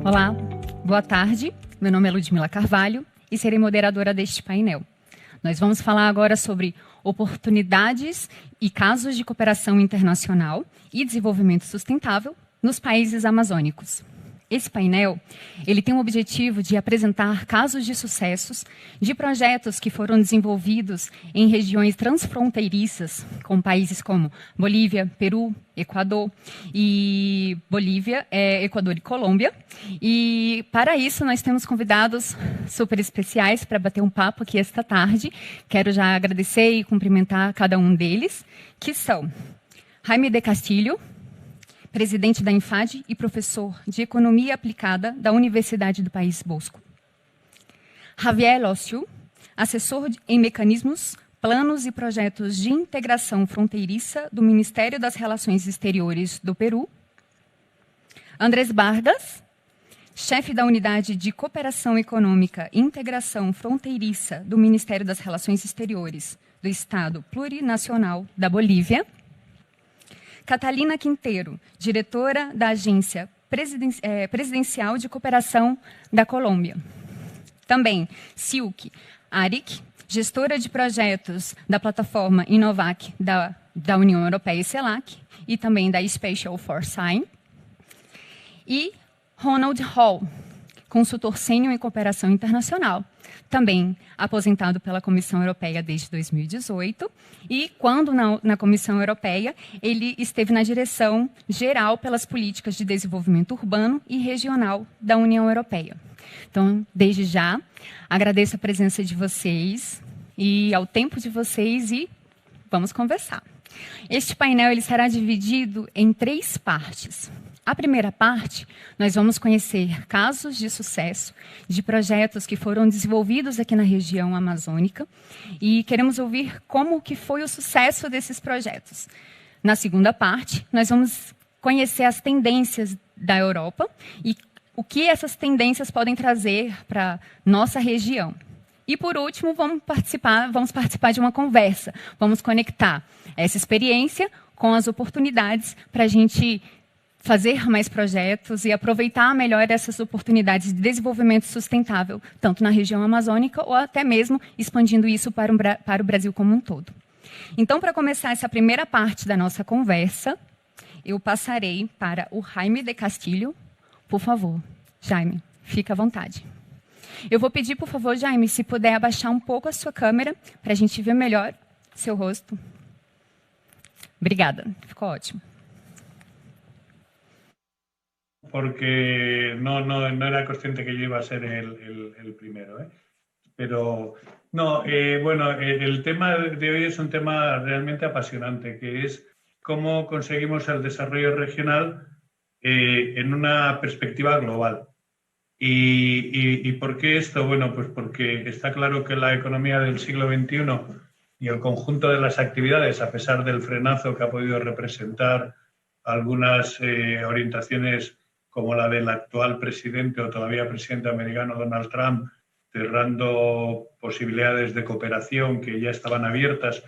Olá, boa tarde. Meu nome é Ludmila Carvalho e serei moderadora deste painel. Nós vamos falar agora sobre oportunidades e casos de cooperação internacional e desenvolvimento sustentável nos países amazônicos. Esse painel, ele tem o objetivo de apresentar casos de sucessos de projetos que foram desenvolvidos em regiões transfronteiriças com países como Bolívia, Peru, Equador e Equador e Colômbia. E para isso nós temos convidados super especiais para bater um papo aqui esta tarde. Quero já agradecer e cumprimentar cada um deles, que são Jaime de Castilho, presidente da INFAD e professor de Economia Aplicada da Universidade do País Bosco. Javier Lócio, assessor em mecanismos, planos e projetos de integração fronteiriça do Ministério das Relações Exteriores do Peru. Andrés Vargas, chefe da Unidade de Cooperação Econômica e Integração Fronteiriça do Ministério das Relações Exteriores do Estado Plurinacional da Bolívia. Catalina Quinteiro, diretora da Agência Presidencial de Cooperação da Colômbia. Também Silke Arik, gestora de projetos da plataforma Inovac da União Europeia e CELAC, e também da Special Foresight. E Ronald Hall, consultor sênior em cooperação internacional, também aposentado pela Comissão Europeia desde 2018, e quando na Comissão Europeia, ele esteve na direção geral pelas políticas de desenvolvimento urbano e regional da União Europeia. Então, desde já, agradeço a presença de vocês e ao tempo de vocês e vamos conversar. Este painel ele será dividido em 3 partes. A primeira parte, nós vamos conhecer casos de sucesso de projetos que foram desenvolvidos aqui na região amazônica e queremos ouvir como que foi o sucesso desses projetos. Na segunda parte, nós vamos conhecer as tendências da Europa e o que essas tendências podem trazer para nossa região. E, por último, vamos participar de uma conversa. Vamos conectar essa experiência com as oportunidades para a gente fazer mais projetos e aproveitar melhor essas oportunidades de desenvolvimento sustentável, tanto na região amazônica ou até mesmo expandindo isso para o Brasil como um todo. Então, para começar essa primeira parte da nossa conversa, eu passarei para o Jaime de Castilho. Por favor, Jaime, fica à vontade. Eu vou pedir, por favor, Jaime, se puder abaixar um pouco a sua câmera para a gente ver melhor seu rosto. Obrigada, ficou ótimo. Porque no era consciente que yo iba a ser el primero, ¿eh? Pero no, bueno, el tema de hoy es un tema realmente apasionante, que es cómo conseguimos el desarrollo regional en una perspectiva global. ¿Y por qué esto? Bueno, pues porque está claro que la economía del siglo XXI y el conjunto de las actividades, a pesar del frenazo que ha podido representar algunas orientaciones como la del actual presidente o todavía presidente americano Donald Trump, cerrando posibilidades de cooperación que ya estaban abiertas,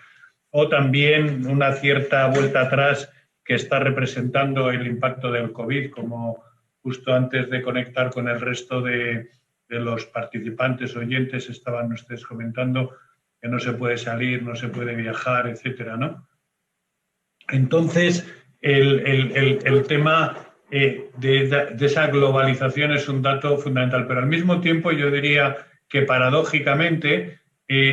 o también una cierta vuelta atrás que está representando el impacto del COVID, como justo antes de conectar con el resto de los participantes oyentes estaban ustedes comentando que no se puede salir, no se puede viajar, etcétera, ¿no? Entonces, el tema de esa globalización es un dato fundamental, pero al mismo tiempo yo diría que paradójicamente,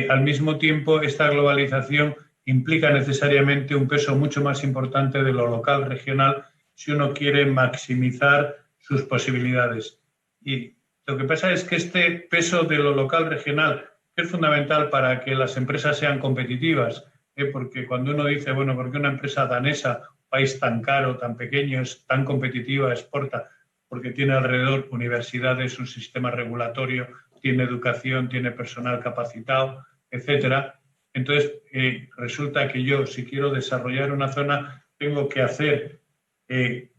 al mismo tiempo esta globalización implica necesariamente un peso mucho más importante de lo local regional si uno quiere maximizar sus posibilidades. Y lo que pasa es que este peso de lo local regional, que es fundamental para que las empresas sean competitivas, porque cuando uno dice, bueno, ¿por qué una empresa danesa, país tan caro, tan pequeño, es tan competitiva, exporta? Porque tiene alrededor universidades, un sistema regulatorio, tiene educación, tiene personal capacitado, etcétera. Entonces, resulta que yo, si quiero desarrollar una zona, tengo que hacer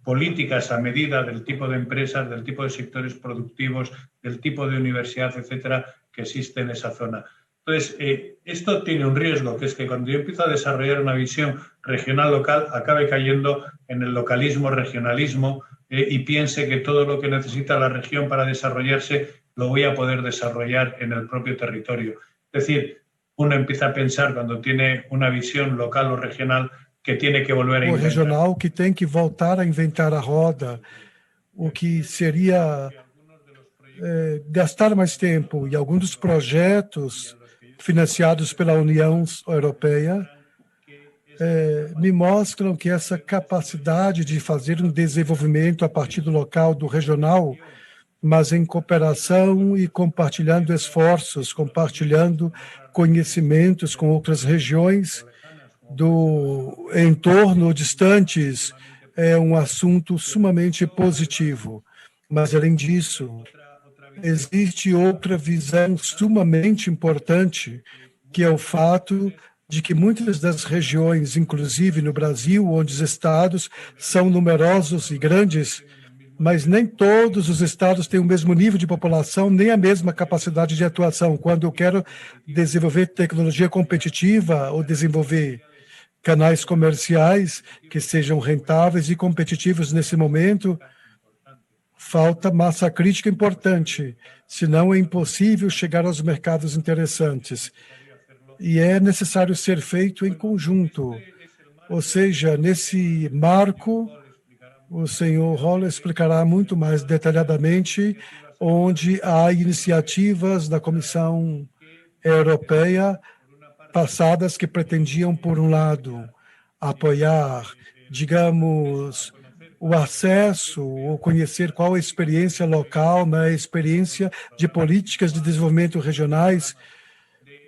políticas a medida del tipo de empresas, del tipo de sectores productivos, del tipo de universidad, etcétera, que existe en esa zona. Entonces, esto tiene un riesgo, que es que cuando yo empiezo a desarrollar una visión regional local, acabe cayendo en el localismo, regionalismo, y piense que todo lo que necesita la región para desarrollarse lo voy a poder desarrollar en el propio territorio. Es decir, uno empieza a pensar cuando tiene una visión local o regional que tiene que volver a O inventar. regional que tem que voltar a inventar a roda, o que seria gastar mais tempo. E alguns dos projetos financiados pela União Europeia me mostram que essa capacidade de fazer um desenvolvimento a partir do local, do regional, mas em cooperação e compartilhando esforços, compartilhando conhecimentos com outras regiões do entorno distantes, é um assunto sumamente positivo. Mas, além disso, existe outra visão sumamente importante, que é o fato de que muitas das regiões, inclusive no Brasil, onde os estados são numerosos e grandes, mas nem todos os estados têm o mesmo nível de população, nem a mesma capacidade de atuação. Quando eu quero desenvolver tecnologia competitiva ou desenvolver canais comerciais que sejam rentáveis e competitivos nesse momento, falta massa crítica importante, senão é impossível chegar aos mercados interessantes. E é necessário ser feito em conjunto. Ou seja, nesse marco, o senhor Roller explicará muito mais detalhadamente onde há iniciativas da Comissão Europeia passadas que pretendiam, por um lado, apoiar, digamos, o acesso ou conhecer qual a experiência local, a experiência de políticas de desenvolvimento regionais,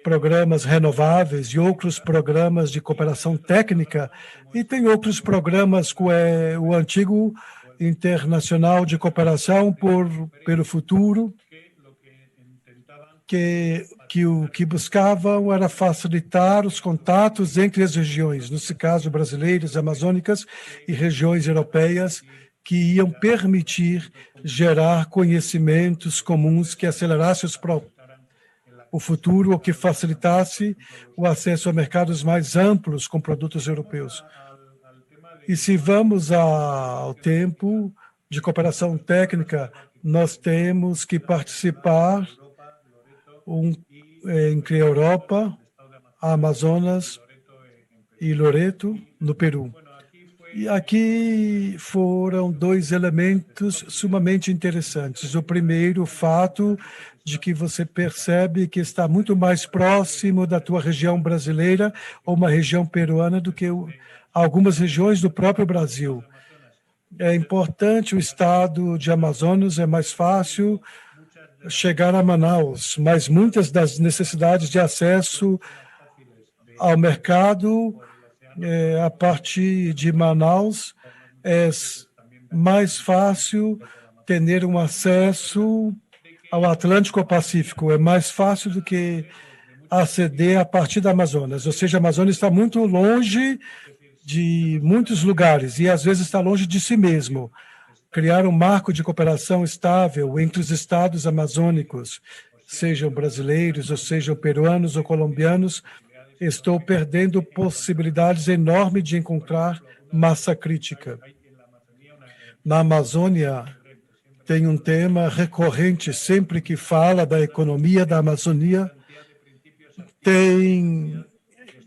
programas renováveis e outros programas de cooperação técnica, e tem outros programas com o antigo Internacional de Cooperação pelo Futuro, que o que buscavam era facilitar os contatos entre as regiões, nesse caso brasileiras, amazônicas e regiões europeias, que iam permitir gerar conhecimentos comuns que acelerassem o futuro ou que facilitasse o acesso a mercados mais amplos com produtos europeus. E se vamos ao tempo de cooperação técnica, nós temos que participar entre a Europa, a Amazonas e Loreto, no Peru. E aqui foram dois elementos sumamente interessantes. O primeiro, o fato de que você percebe que está muito mais próximo da tua região brasileira ou uma região peruana do que algumas regiões do próprio Brasil. É importante o estado de Amazonas, é mais fácil chegar a Manaus, mas muitas das necessidades de acesso ao mercado a partir de Manaus é mais fácil ter um acesso ao Atlântico ou Pacífico, é mais fácil do que aceder a partir da Amazonas, ou seja, a Amazônia está muito longe de muitos lugares e às vezes está longe de si mesmo. Criar um marco de cooperação estável entre os estados amazônicos, sejam brasileiros, ou sejam peruanos ou colombianos, estou perdendo possibilidades enormes de encontrar massa crítica. Na Amazônia, tem um tema recorrente sempre que fala da economia da Amazônia, tem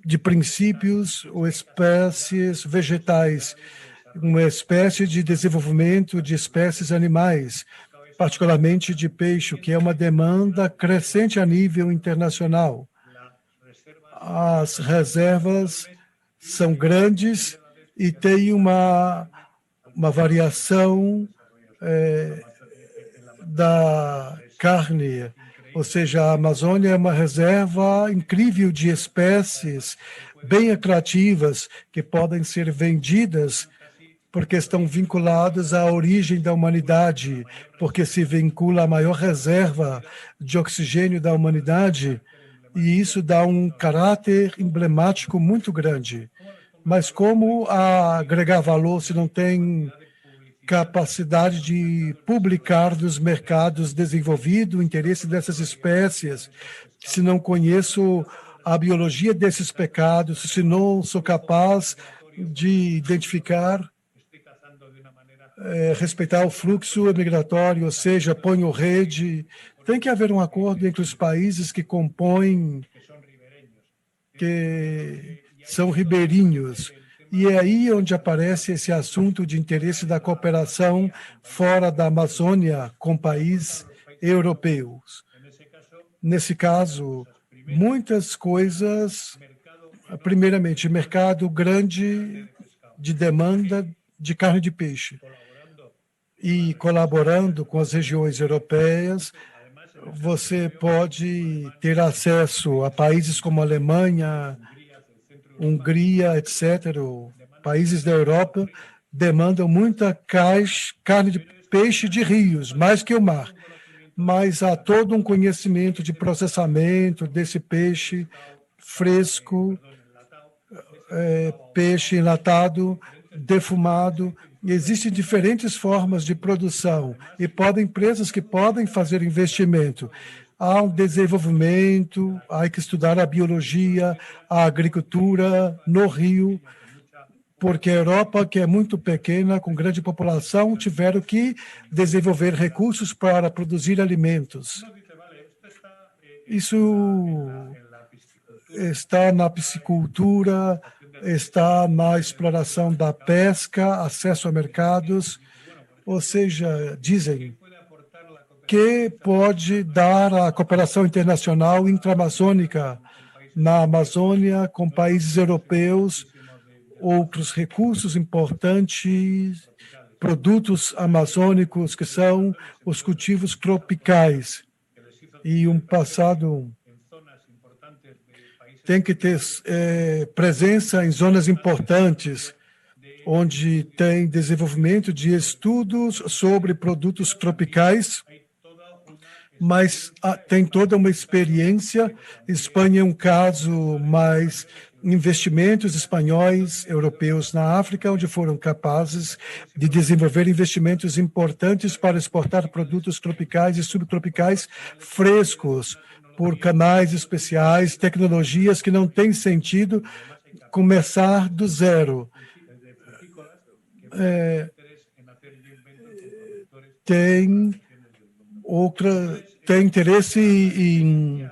de princípios ou espécies vegetais, uma espécie de desenvolvimento de espécies animais, particularmente de peixe, que é uma demanda crescente a nível internacional. As reservas são grandes e tem uma variação da carne, ou seja, a Amazônia é uma reserva incrível de espécies bem atrativas que podem ser vendidas porque estão vinculadas à origem da humanidade, porque se vincula à maior reserva de oxigênio da humanidade, e isso dá um caráter emblemático muito grande. Mas como agregar valor se não tem capacidade de publicar nos mercados desenvolvidos o interesse dessas espécies, se não conheço a biologia desses pecados, se não sou capaz de identificar, respeitar o fluxo migratório, ou seja, ponho rede. Tem que haver um acordo entre os países que compõem, que são ribeirinhos. E é aí onde aparece esse assunto de interesse da cooperação fora da Amazônia com países europeus. Nesse caso, muitas coisas, primeiramente, mercado grande de demanda de carne de peixe. E colaborando com as regiões europeias, você pode ter acesso a países como Alemanha, Hungria, etc. Países da Europa demandam muita carne de peixe de rios, mais que o mar. Mas há todo um conhecimento de processamento desse peixe fresco, peixe enlatado, defumado. Existem diferentes formas de produção e empresas que podem fazer investimento. Há um desenvolvimento, há que estudar a biologia, a agricultura no rio, porque a Europa, que é muito pequena, com grande população, tiveram que desenvolver recursos para produzir alimentos. Isso está na piscicultura, está na exploração da pesca, acesso a mercados, ou seja, dizem que pode dar a cooperação internacional intra-amazônica na Amazônia com países europeus, outros recursos importantes, produtos amazônicos que são os cultivos tropicais. E um passado tem que ter presença em zonas importantes, onde tem desenvolvimento de estudos sobre produtos tropicais, mas tem toda uma experiência. Espanha é um caso, mais investimentos espanhóis, europeus na África, onde foram capazes de desenvolver investimentos importantes para exportar produtos tropicais e subtropicais frescos por canais especiais, tecnologias que não tem sentido começar do zero. Tem interesse em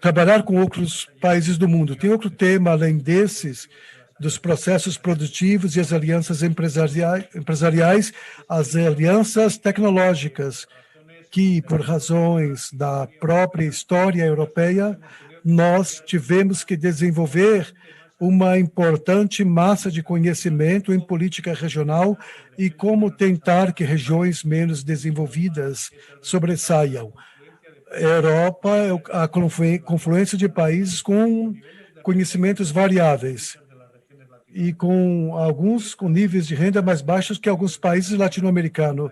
trabalhar com outros países do mundo. Tem outro tema, além desses, dos processos produtivos e as alianças empresariais, as alianças tecnológicas, que, por razões da própria história europeia, nós tivemos que desenvolver uma importante massa de conhecimento em política regional e como tentar que regiões menos desenvolvidas sobressaiam. A Europa é a confluência de países com conhecimentos variáveis e com alguns com níveis de renda mais baixos que alguns países latino-americanos.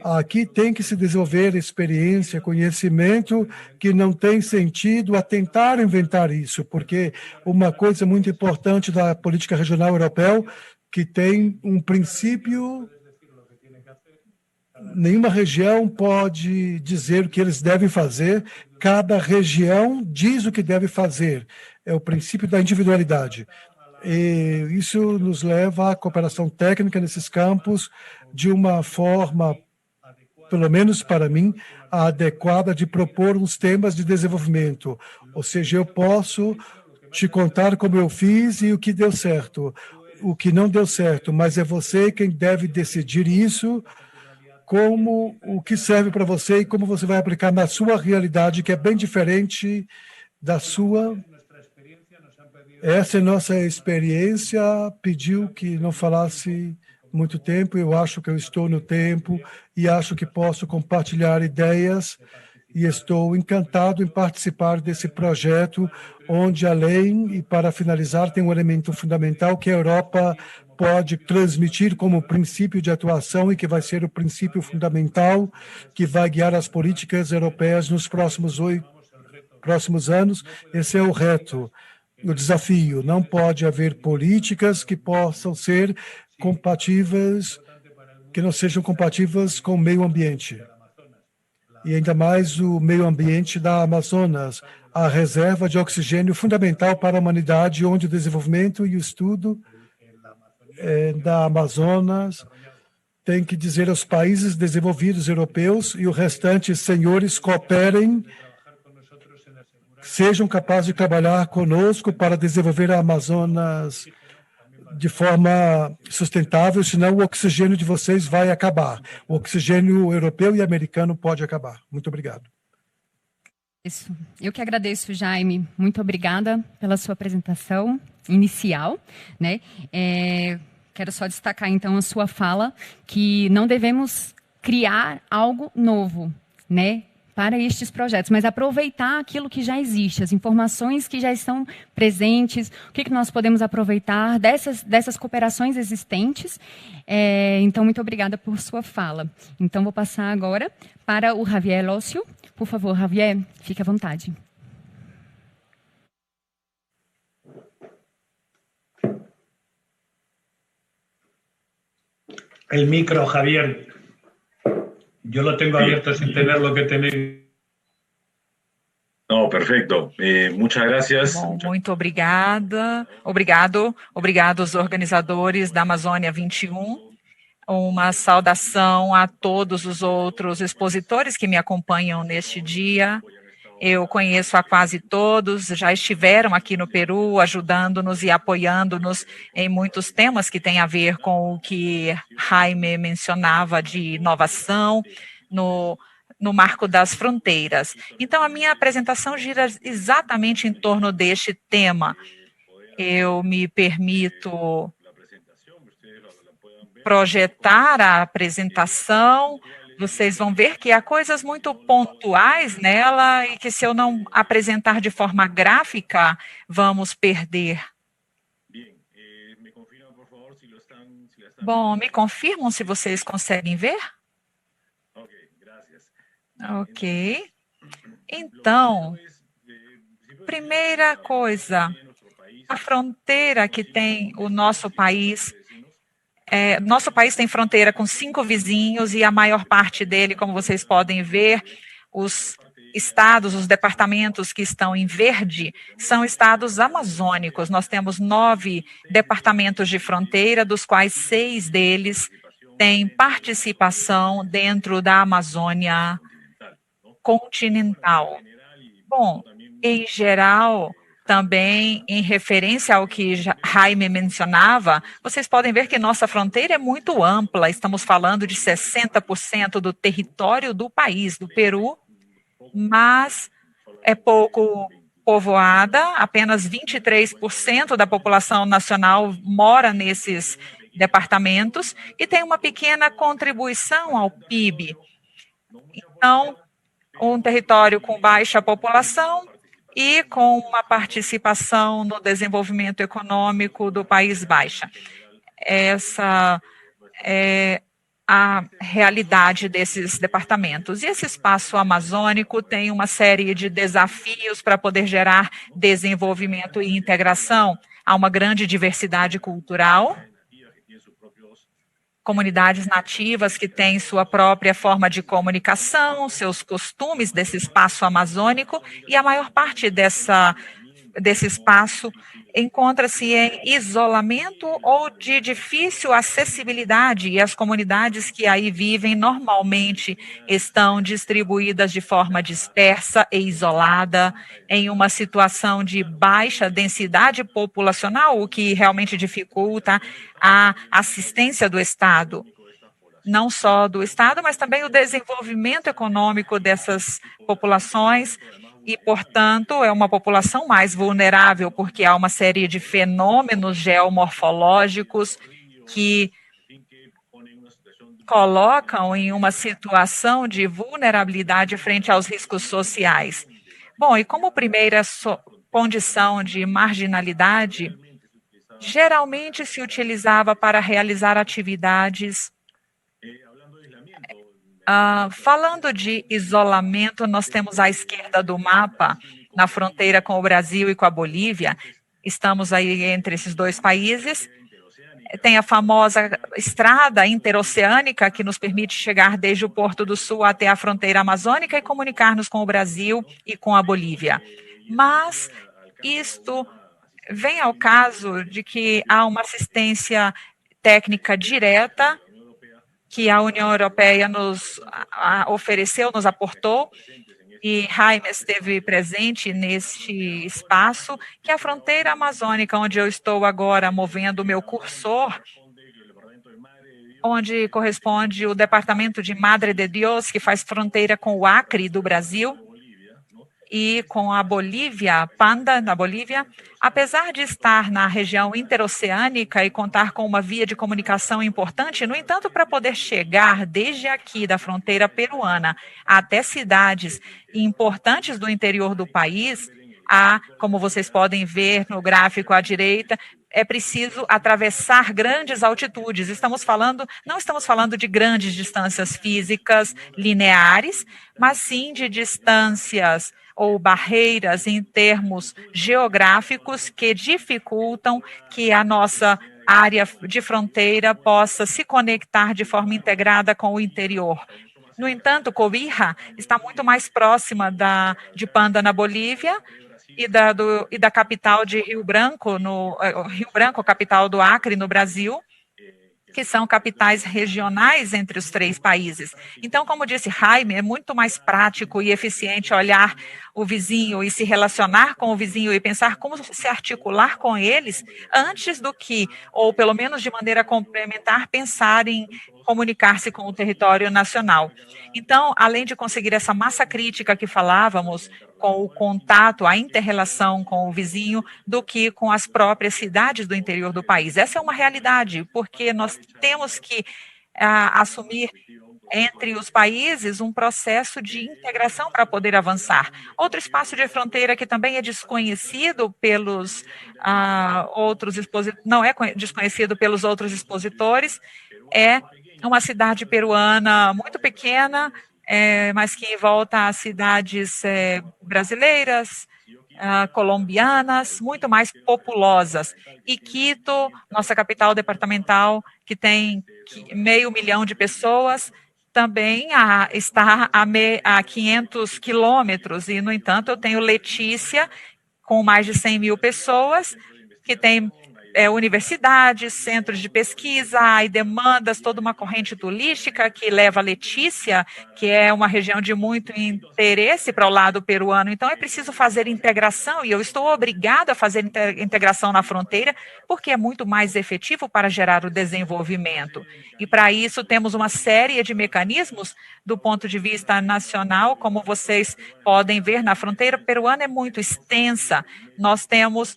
Aqui tem que se desenvolver experiência, conhecimento, que não tem sentido a tentar inventar isso, porque uma coisa muito importante da política regional europeia, que tem um princípio, nenhuma região pode dizer o que eles devem fazer, cada região diz o que deve fazer. É o princípio da individualidade. E isso nos leva à cooperação técnica nesses campos de uma forma, pelo menos para mim, adequada de propor uns temas de desenvolvimento. Ou seja, eu posso te contar como eu fiz e o que deu certo, o que não deu certo, mas é você quem deve decidir isso, como o que serve para você e como você vai aplicar na sua realidade, que é bem diferente da sua. Essa é a nossa experiência. Pediu que não falasse muito tempo. Eu acho que eu estou no tempo e acho que posso compartilhar ideias e estou encantado em participar desse projeto, onde, além, e para finalizar, tem um elemento fundamental que a Europa pode transmitir como princípio de atuação e que vai ser o princípio fundamental que vai guiar as políticas europeias nos próximos anos. Esse é o reto, o desafio. Não pode haver políticas que possam ser compatíveis, que não sejam compatíveis com o meio ambiente. E ainda mais o meio ambiente da Amazonas. a reserva de oxigênio fundamental para a humanidade, onde o desenvolvimento e o estudo da Amazonas tem que dizer aos países desenvolvidos europeus e o restante, senhores, cooperem, sejam capazes de trabalhar conosco para desenvolver a Amazonas de forma sustentável, senão o oxigênio de vocês vai acabar. O oxigênio europeu e americano pode acabar. Muito obrigado. Isso. Eu que agradeço, Jaime. Muito obrigada pela sua apresentação inicial, né? Quero só destacar, então, a sua fala, que não devemos criar algo novo, né, para estes projetos, mas aproveitar aquilo que já existe, as informações que já estão presentes, o que nós podemos aproveitar dessas cooperações existentes. Então, muito obrigada por sua fala. Então, vou passar agora para o Javier Lócio. Por favor, Javier, fique à vontade. El micro, Javier. Yo lo tengo abierto sin tener lo que tenéis. No, perfecto. Muchas gracias. Bom, muito obrigada. Obrigado aos organizadores da Amazônia 21. Uma saudação a todos os outros expositores que me acompanham neste dia. Eu conheço a quase todos, já estiveram aqui no Peru ajudando-nos e apoiando-nos em muitos temas que têm a ver com o que Jaime mencionava de inovação no marco das fronteiras. Então, a minha apresentação gira exatamente em torno deste tema. Eu me permito projetar a apresentação. Vocês vão ver que há coisas muito pontuais nela e que, se eu não apresentar de forma gráfica, vamos perder. Bom, me confirmam se vocês conseguem ver? Ok. Então, primeira coisa, a fronteira que tem o nosso país. Nosso país tem fronteira com 5 vizinhos e a maior parte dele, como vocês podem ver, os estados, os departamentos que estão em verde, são estados amazônicos. Nós temos 9 departamentos de fronteira, dos quais 6 deles têm participação dentro da Amazônia continental. Bom, em geral, também em referência ao que Jaime mencionava, vocês podem ver que nossa fronteira é muito ampla. Estamos falando de 60% do território do país, do Peru, mas é pouco povoada, apenas 23% da população nacional mora nesses departamentos e tem uma pequena contribuição ao PIB. Então, um território com baixa população e com uma participação no desenvolvimento econômico do país baixa. Essa é a realidade desses departamentos. E esse espaço amazônico tem uma série de desafios para poder gerar desenvolvimento e integração. Há uma grande diversidade cultural, comunidades nativas que têm sua própria forma de comunicação, seus costumes desse espaço amazônico, e a maior parte desse espaço encontra-se em isolamento ou de difícil acessibilidade, e as comunidades que aí vivem normalmente estão distribuídas de forma dispersa e isolada, em uma situação de baixa densidade populacional, o que realmente dificulta a assistência do Estado. Não só do Estado, mas também o desenvolvimento econômico dessas populações. E, portanto, é uma população mais vulnerável, porque há uma série de fenômenos geomorfológicos que colocam em uma situação de vulnerabilidade frente aos riscos sociais. Bom, e como primeira condição de marginalidade, geralmente se utilizava para realizar atividades. Falando de isolamento, nós temos à esquerda do mapa, na fronteira com o Brasil e com a Bolívia, estamos aí entre esses dois países, tem a famosa estrada interoceânica que nos permite chegar desde o Porto do Sul até a fronteira amazônica e comunicar-nos com o Brasil e com a Bolívia. mas isto vem ao caso de que há uma assistência técnica direta que a União Europeia nos ofereceu, nos aportou, e Jaime esteve presente neste espaço, que é a fronteira amazônica, onde eu estou agora movendo o meu cursor, onde corresponde o departamento de Madre de Dios, que faz fronteira com o Acre do Brasil, e com a Bolívia, Panda, na Bolívia. Apesar de estar na região interoceânica e contar com uma via de comunicação importante, no entanto, para poder chegar desde aqui da fronteira peruana até cidades importantes do interior do país, como vocês podem ver no gráfico à direita, é preciso atravessar grandes altitudes. Não estamos falando de grandes distâncias físicas lineares, mas sim de distâncias ou barreiras em termos geográficos que dificultam que a nossa área de fronteira possa se conectar de forma integrada com o interior. No entanto, Cobija está muito mais próxima de Panda, na Bolívia, e da capital de Rio Branco, Rio Branco, capital do Acre, no Brasil, que são capitais regionais entre os três países. Então, como disse Jaime, é muito mais prático e eficiente olhar o vizinho e se relacionar com o vizinho e pensar como se articular com eles antes do que, ou pelo menos de maneira complementar, pensar em comunicar-se com o território nacional. Então, além de conseguir essa massa crítica que falávamos, com o contato, a inter-relação com o vizinho, do que com as próprias cidades do interior do país. Essa é uma realidade, porque nós temos que assumir entre os países um processo de integração para poder avançar. Outro espaço de fronteira que também é desconhecido pelos não é desconhecido pelos outros expositores, é uma cidade peruana muito pequena, mas que volta a cidades brasileiras, colombianas, muito mais populosas. E Quito, nossa capital departamental, que tem 500 mil de pessoas, também está a 500 quilômetros. E, no entanto, eu tenho Letícia, com mais de 100 mil pessoas, que tem universidades, centros de pesquisa e demandas, toda uma corrente turística que leva a Letícia, que é uma região de muito interesse para o lado peruano. Então, é preciso fazer integração, e eu estou obrigada a fazer integração na fronteira, porque é muito mais efetivo para gerar o desenvolvimento. E, para isso, temos uma série de mecanismos do ponto de vista nacional, como vocês podem ver, na fronteira peruana é muito extensa. Nós temos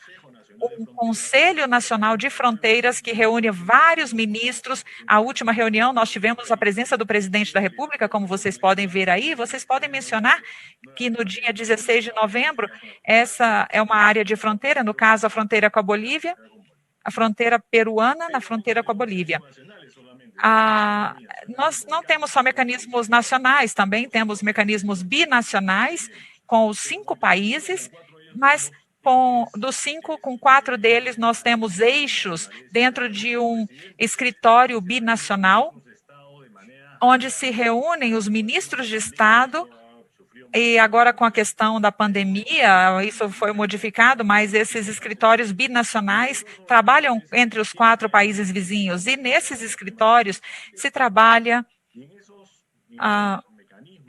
um Conselho Nacional de Fronteiras que reúne vários ministros. A última reunião nós tivemos a presença do presidente da República, como vocês podem ver aí. Vocês podem mencionar que no dia 16 de novembro, essa é uma área de fronteira, no caso a fronteira com a Bolívia, a fronteira peruana na fronteira com a Bolívia. Nós não temos só mecanismos nacionais, também temos mecanismos binacionais com os 5 países, mas dos 5, com 4 deles, nós temos eixos dentro de um escritório binacional, onde se reúnem os ministros de Estado, e agora com a questão da pandemia, isso foi modificado, mas esses escritórios binacionais trabalham entre os 4 países vizinhos, e nesses escritórios se trabalha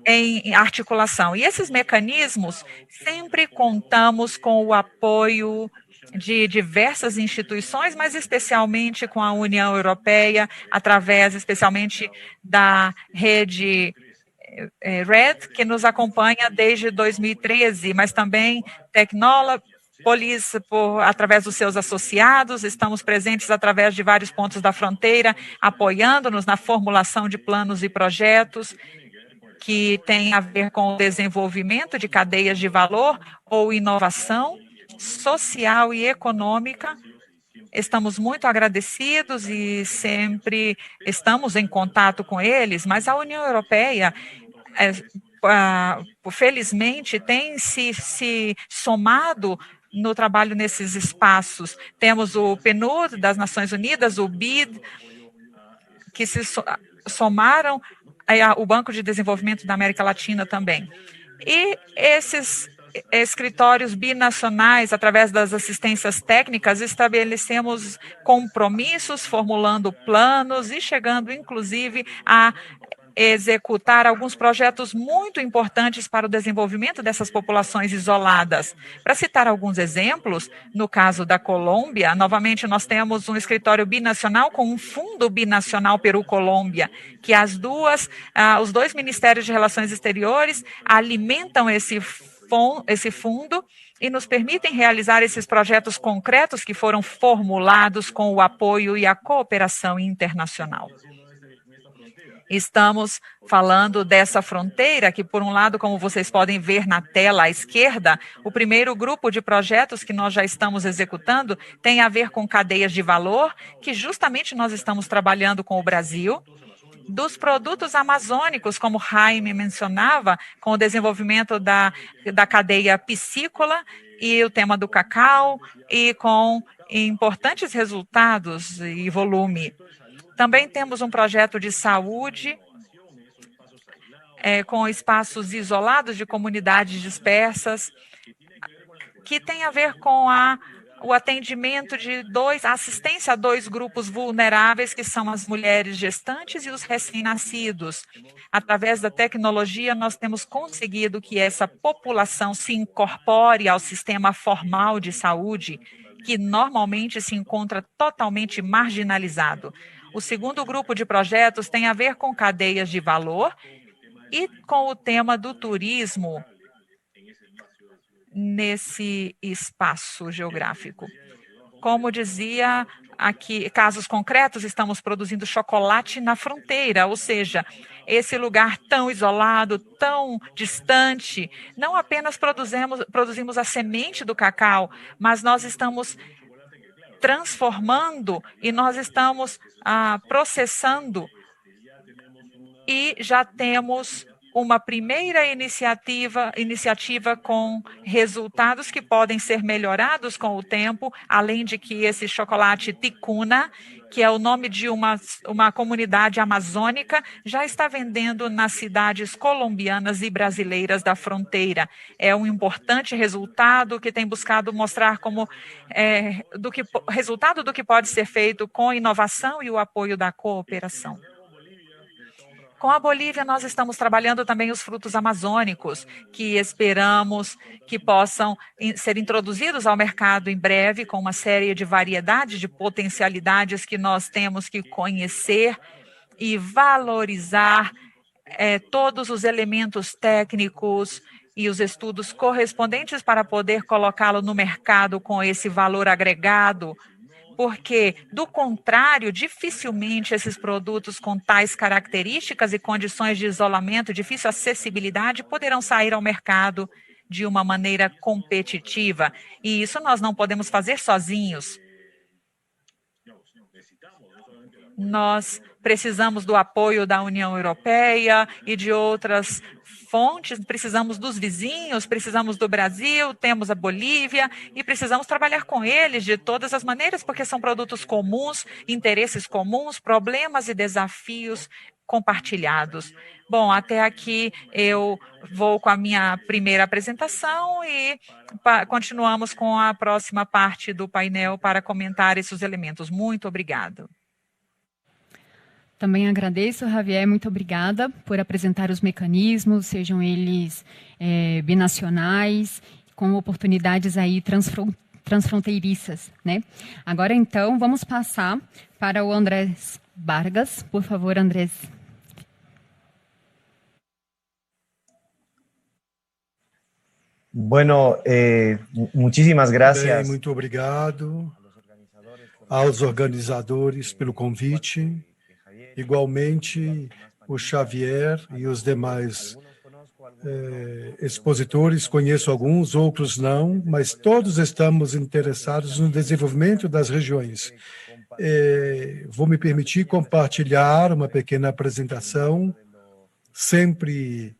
em articulação. E esses mecanismos, sempre contamos com o apoio de diversas instituições, mas especialmente com a União Europeia, através especialmente da rede RED, que nos acompanha desde 2013, mas também Tecnópolis, através dos seus associados. Estamos presentes através de vários pontos da fronteira, apoiando-nos na formulação de planos e projetos que tem a ver com o desenvolvimento de cadeias de valor ou inovação social e econômica. Estamos muito agradecidos e sempre estamos em contato com eles, mas a União Europeia, felizmente, tem se somado no trabalho nesses espaços. Temos o PNUD das Nações Unidas, o BID, que se somaram o Banco de Desenvolvimento da América Latina também. E escritórios binacionais, através das assistências técnicas, estabelecemos compromissos, formulando planos e chegando, inclusive, a executar alguns projetos muito importantes para o desenvolvimento dessas populações isoladas. Para citar alguns exemplos, no caso da Colômbia, novamente nós temos um escritório binacional com um fundo binacional Peru-Colômbia, que os dois ministérios de Relações Exteriores alimentam esse fundo e nos permitem realizar esses projetos concretos que foram formulados com o apoio e a cooperação internacional. Estamos falando dessa fronteira que, por um lado, como vocês podem ver na tela à esquerda, o primeiro grupo de projetos que nós já estamos executando tem a ver com cadeias de valor, que justamente nós estamos trabalhando com o Brasil, dos produtos amazônicos, como Jaime mencionava, com o desenvolvimento da cadeia piscícola e o tema do cacau, e com importantes resultados e volume. Também temos um projeto de saúde com espaços isolados de comunidades dispersas, que tem a ver com o atendimento a assistência a dois grupos vulneráveis, que são as mulheres gestantes e os recém-nascidos. Através da tecnologia, nós temos conseguido que essa população se incorpore ao sistema formal de saúde, que normalmente se encontra totalmente marginalizado. O segundo grupo de projetos tem a ver com cadeias de valor e com o tema do turismo nesse espaço geográfico. Como dizia aqui, casos concretos, estamos produzindo chocolate na fronteira, ou seja, esse lugar tão isolado, tão distante, não apenas produzimos a semente do cacau, mas nós estamos transformando e nós estamos processando e já temos uma primeira iniciativa com resultados que podem ser melhorados com o tempo, além de que esse chocolate ticuna, que é o nome de uma comunidade amazônica, já está vendendo nas cidades colombianas e brasileiras da fronteira. É um importante resultado que tem buscado mostrar como resultado do que pode ser feito com inovação e o apoio da cooperação. Com a Bolívia, nós estamos trabalhando também os frutos amazônicos, que esperamos que possam ser introduzidos ao mercado em breve, com uma série de variedades de potencialidades que nós temos que conhecer e valorizar todos os elementos técnicos e os estudos correspondentes para poder colocá-lo no mercado com esse valor agregado, porque, do contrário, dificilmente esses produtos com tais características e condições de isolamento, difícil acessibilidade, poderão sair ao mercado de uma maneira competitiva. E isso nós não podemos fazer sozinhos. Nós precisamos do apoio da União Europeia e de outras fontes, precisamos dos vizinhos, precisamos do Brasil, temos a Bolívia e precisamos trabalhar com eles de todas as maneiras, porque são produtos comuns, interesses comuns, problemas e desafios compartilhados. Bom, até aqui eu vou com a minha primeira apresentação e continuamos com a próxima parte do painel para comentar esses elementos. Muito obrigado. Também agradeço, Javier, muito obrigada por apresentar os mecanismos, sejam eles binacionais, com oportunidades aí transfronteiriças, né? Agora, então, vamos passar para o Andrés Vargas. Por favor, Andrés. Bueno, muchísimas gracias. Bem, muito obrigado aos organizadores pelo convite. Igualmente, o Xavier e os demais expositores, conheço alguns, outros não, mas todos estamos interessados no desenvolvimento das regiões. Vou me permitir compartilhar uma pequena apresentação, sempre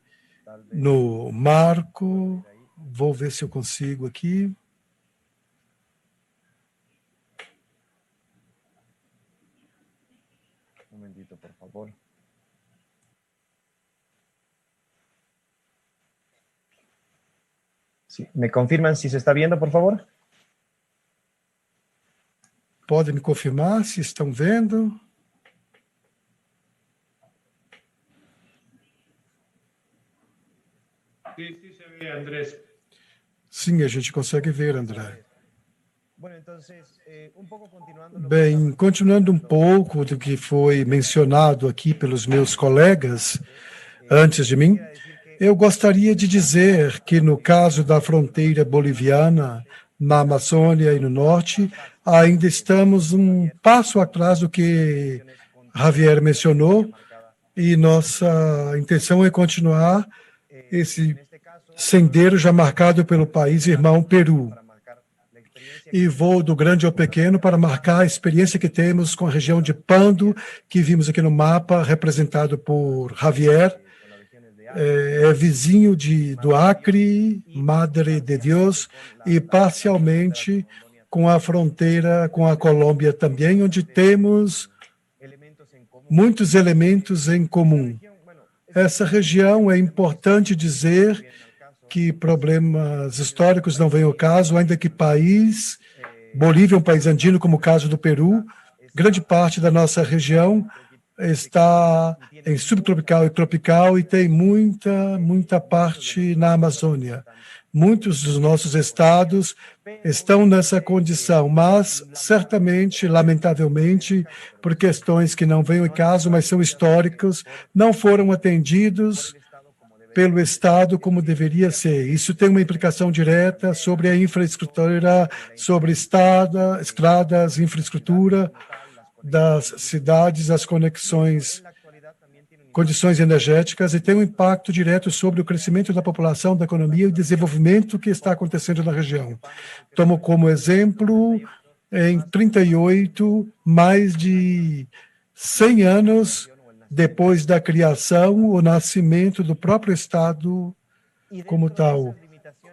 no marco. Vou ver se eu consigo aqui. Por favor. ¿Me confirman si se está viendo, por favor? Podem me confirmar se estão vendo? Sí, sí se ve, Andrés. Sim, a gente consegue ver, André. Bueno, entonces, un poco continuando. Bem, continuando um pouco do que foi mencionado aqui pelos meus colegas antes de mim, eu gostaria de dizer que no caso da fronteira boliviana, na Amazônia e no norte, ainda estamos um passo atrás do que Javier mencionou, e nossa intenção é continuar esse sendero já marcado pelo país irmão Peru. E vou do grande ao pequeno para marcar a experiência que temos com a região de Pando, que vimos aqui no mapa, representado por Javier. É vizinho do Acre, Madre de Deus, e parcialmente com a fronteira com a Colômbia também, onde temos muitos elementos em comum. Essa região, é importante dizer que problemas históricos não vêm ao caso, ainda que Bolívia é um país andino, como o caso do Peru, grande parte da nossa região está em subtropical e tropical e tem muita parte na Amazônia. Muitos dos nossos estados estão nessa condição, mas certamente, lamentavelmente, por questões que não vêm ao caso, mas são históricas, não foram atendidos pelo Estado como deveria ser. Isso tem uma implicação direta sobre a infraestrutura, sobre estradas, infraestrutura das cidades, as condições energéticas, e tem um impacto direto sobre o crescimento da população, da economia e o desenvolvimento que está acontecendo na região. Tomo como exemplo, em 38, mais de 100 anos depois da criação, o nascimento do próprio Estado como tal.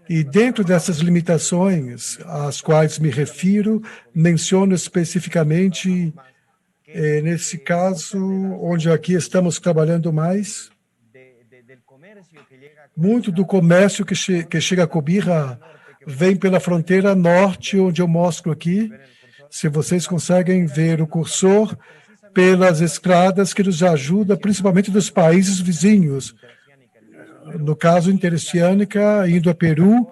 E dentro dessas limitações às quais me refiro, menciono especificamente, nesse caso, onde aqui estamos trabalhando mais, muito do comércio que chega a Cobija vem pela fronteira norte, onde eu mostro aqui, se vocês conseguem ver o cursor, pelas estradas que nos ajuda, principalmente dos países vizinhos. No caso, Interoceânica, indo a Peru,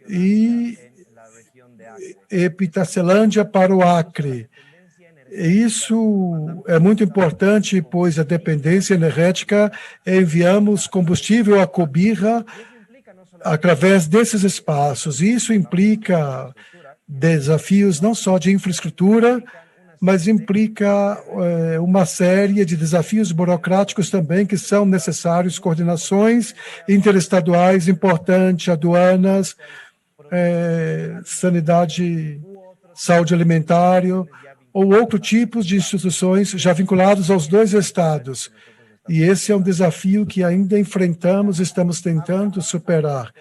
e Epitacelândia para o Acre. Isso é muito importante, pois a dependência energética, enviamos combustível a Cobija através desses espaços. Isso implica desafios não só de infraestrutura, mas implica uma série de desafios burocráticos também que são necessários, coordenações interestaduais importantes, aduanas, sanidade, saúde alimentar, ou outro tipo de instituições já vinculados aos dois estados. E esse é um desafio que ainda enfrentamos, estamos tentando superar.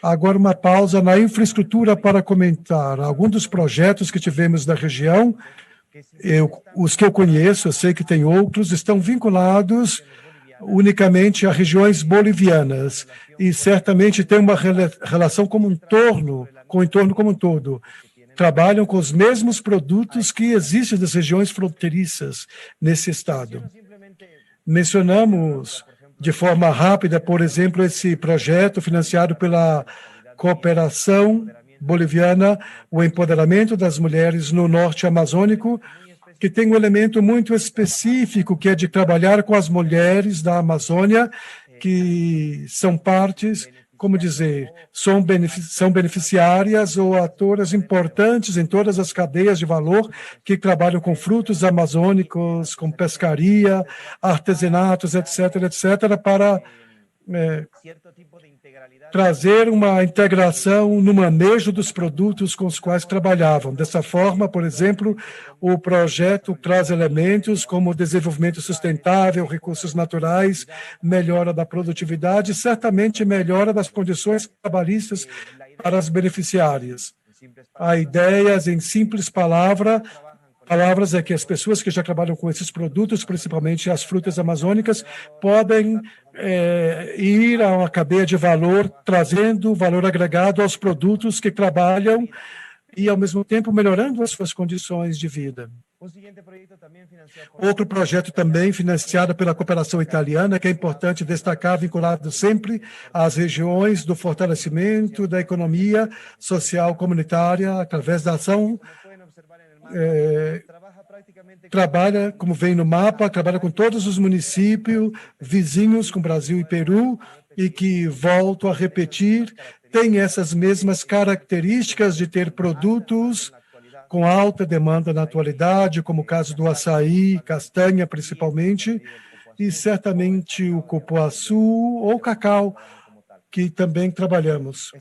Agora, uma pausa na infraestrutura para comentar. Alguns dos projetos que tivemos na região, os que eu conheço, eu sei que tem outros, estão vinculados unicamente a regiões bolivianas e certamente tem uma relação com o entorno como um todo. Trabalham com os mesmos produtos que existem nas regiões fronteiriças nesse estado. Mencionamos de forma rápida, por exemplo, esse projeto financiado pela Cooperação Boliviana, o empoderamento das mulheres no norte amazônico, que tem um elemento muito específico, que é de trabalhar com as mulheres da Amazônia, que são partes, como dizer, são beneficiárias ou atoras importantes em todas as cadeias de valor que trabalham com frutos amazônicos, com pescaria, artesanatos, etc., para trazer uma integração no manejo dos produtos com os quais trabalhavam. Dessa forma, por exemplo, o projeto traz elementos como desenvolvimento sustentável, recursos naturais, melhora da produtividade e certamente melhora das condições trabalhistas para as beneficiárias. A ideia, em simples palavra, palavras é que as pessoas que já trabalham com esses produtos, principalmente as frutas amazônicas, podem ir a uma cadeia de valor, trazendo valor agregado aos produtos que trabalham e, ao mesmo tempo, melhorando as suas condições de vida. Outro projeto também financiado pela cooperação italiana, que é importante destacar, vinculado sempre às regiões do fortalecimento da economia social comunitária, através da ação trabalha, como vem no mapa, trabalha com todos os municípios vizinhos com Brasil e Peru e que, volto a repetir, tem essas mesmas características de ter produtos com alta demanda na atualidade, como o caso do açaí, castanha principalmente, e certamente o cupuaçu ou cacau, que também trabalhamos.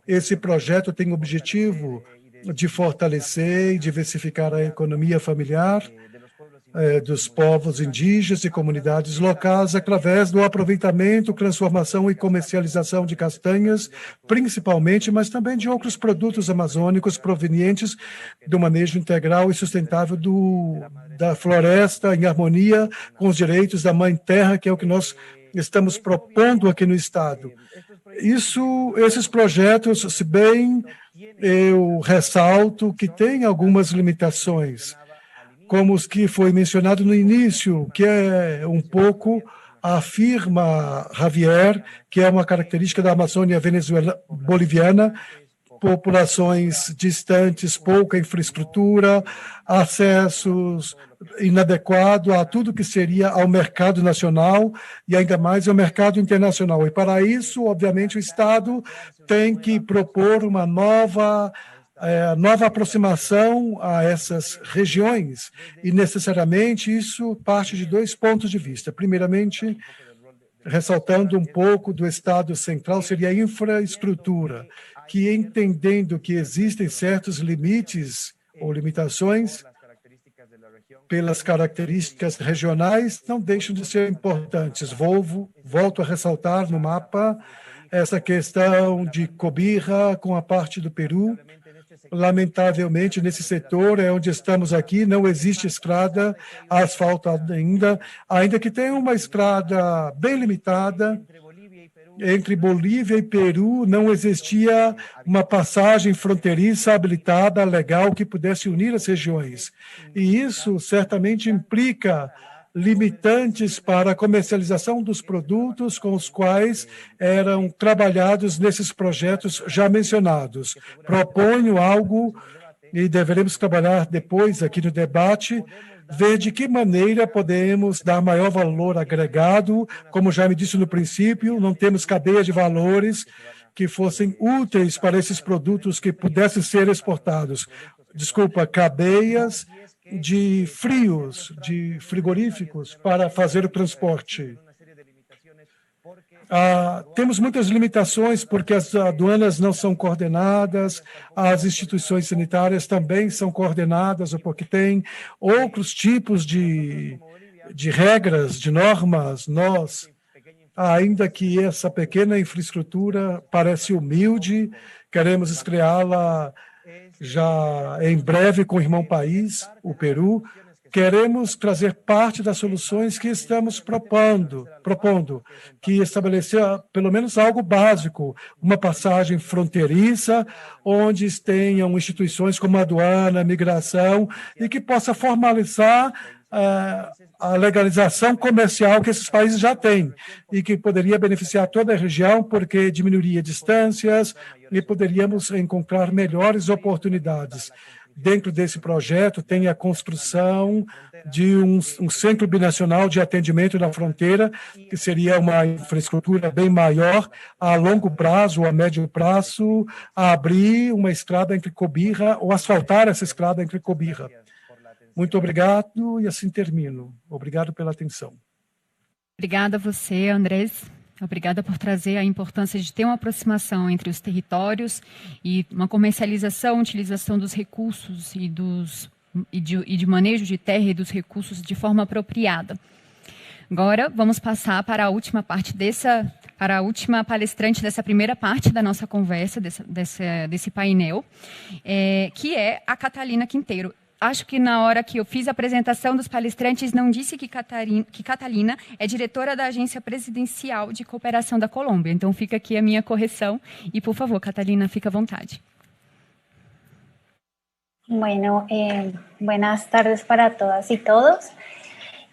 Esse projeto tem o objetivo de fortalecer e diversificar a economia familiar dos povos indígenas e comunidades locais através do aproveitamento, transformação e comercialização de castanhas, principalmente, mas também de outros produtos amazônicos provenientes do manejo integral e sustentável da floresta, em harmonia com os direitos da Mãe Terra, que é o que nós estamos propondo aqui no Estado. Esses projetos, se bem eu ressalto que tem algumas limitações, como os que foi mencionado no início, que é um pouco afirma Javier, que é uma característica da Amazônia boliviana, populações distantes, pouca infraestrutura, acessos inadequados a tudo que seria ao mercado nacional e ainda mais ao mercado internacional. E para isso, obviamente, o Estado tem que propor uma nova aproximação a essas regiões e, necessariamente, isso parte de dois pontos de vista. Primeiramente, ressaltando um pouco do Estado central, seria a infraestrutura, que, entendendo que existem certos limites ou limitações pelas características regionais, não deixam de ser importantes. Volto a ressaltar no mapa essa questão de Cobija com a parte do Peru. Lamentavelmente, nesse setor é onde estamos aqui, não existe estrada asfaltada ainda que tenha uma estrada bem limitada. Entre Bolívia e Peru não existia uma passagem fronteiriça habilitada, legal, que pudesse unir as regiões. E isso certamente implica limitantes para a comercialização dos produtos com os quais eram trabalhados nesses projetos já mencionados. Proponho algo, e deveremos trabalhar depois aqui no debate, ver de que maneira podemos dar maior valor agregado. Como já me disse no princípio, não temos cadeia de valores que fossem úteis para esses produtos que pudessem ser exportados. Cadeias de frigoríficos para fazer o transporte. Temos muitas limitações porque as aduanas não são coordenadas, as instituições sanitárias também são coordenadas, ou porque tem outros tipos de regras, de normas. Nós, ainda que essa pequena infraestrutura parece humilde, queremos criá-la já em breve com o irmão país, o Peru. Queremos trazer parte das soluções que estamos propondo, que estabelecer pelo menos algo básico, uma passagem fronteiriça, onde tenham instituições como a aduana, a migração, e que possa formalizar a legalização comercial que esses países já têm e que poderia beneficiar toda a região porque diminuiria distâncias e poderíamos encontrar melhores oportunidades. Dentro desse projeto tem a construção de um centro binacional de atendimento na fronteira, que seria uma infraestrutura bem maior, a longo prazo ou a médio prazo, a abrir uma estrada entre Cobija, ou asfaltar essa estrada entre Cobija. Muito obrigado e assim termino. Obrigado pela atenção. Obrigada a você, Andrés. Obrigada por trazer a importância de ter uma aproximação entre os territórios e uma comercialização, utilização dos recursos e de manejo de terra e dos recursos de forma apropriada. Agora, vamos passar para a última parte para a última palestrante dessa primeira parte da nossa conversa, desse painel, que é a Catalina Quinteiro. acho que na hora que eu fiz a apresentação dos palestrantes, não disse que Catalina é diretora da Agência Presidencial de Cooperação da Colômbia. Então, fica aqui a minha correção. E, por favor, Catalina, fica à vontade. Bueno, buenas tardes para todas y todos.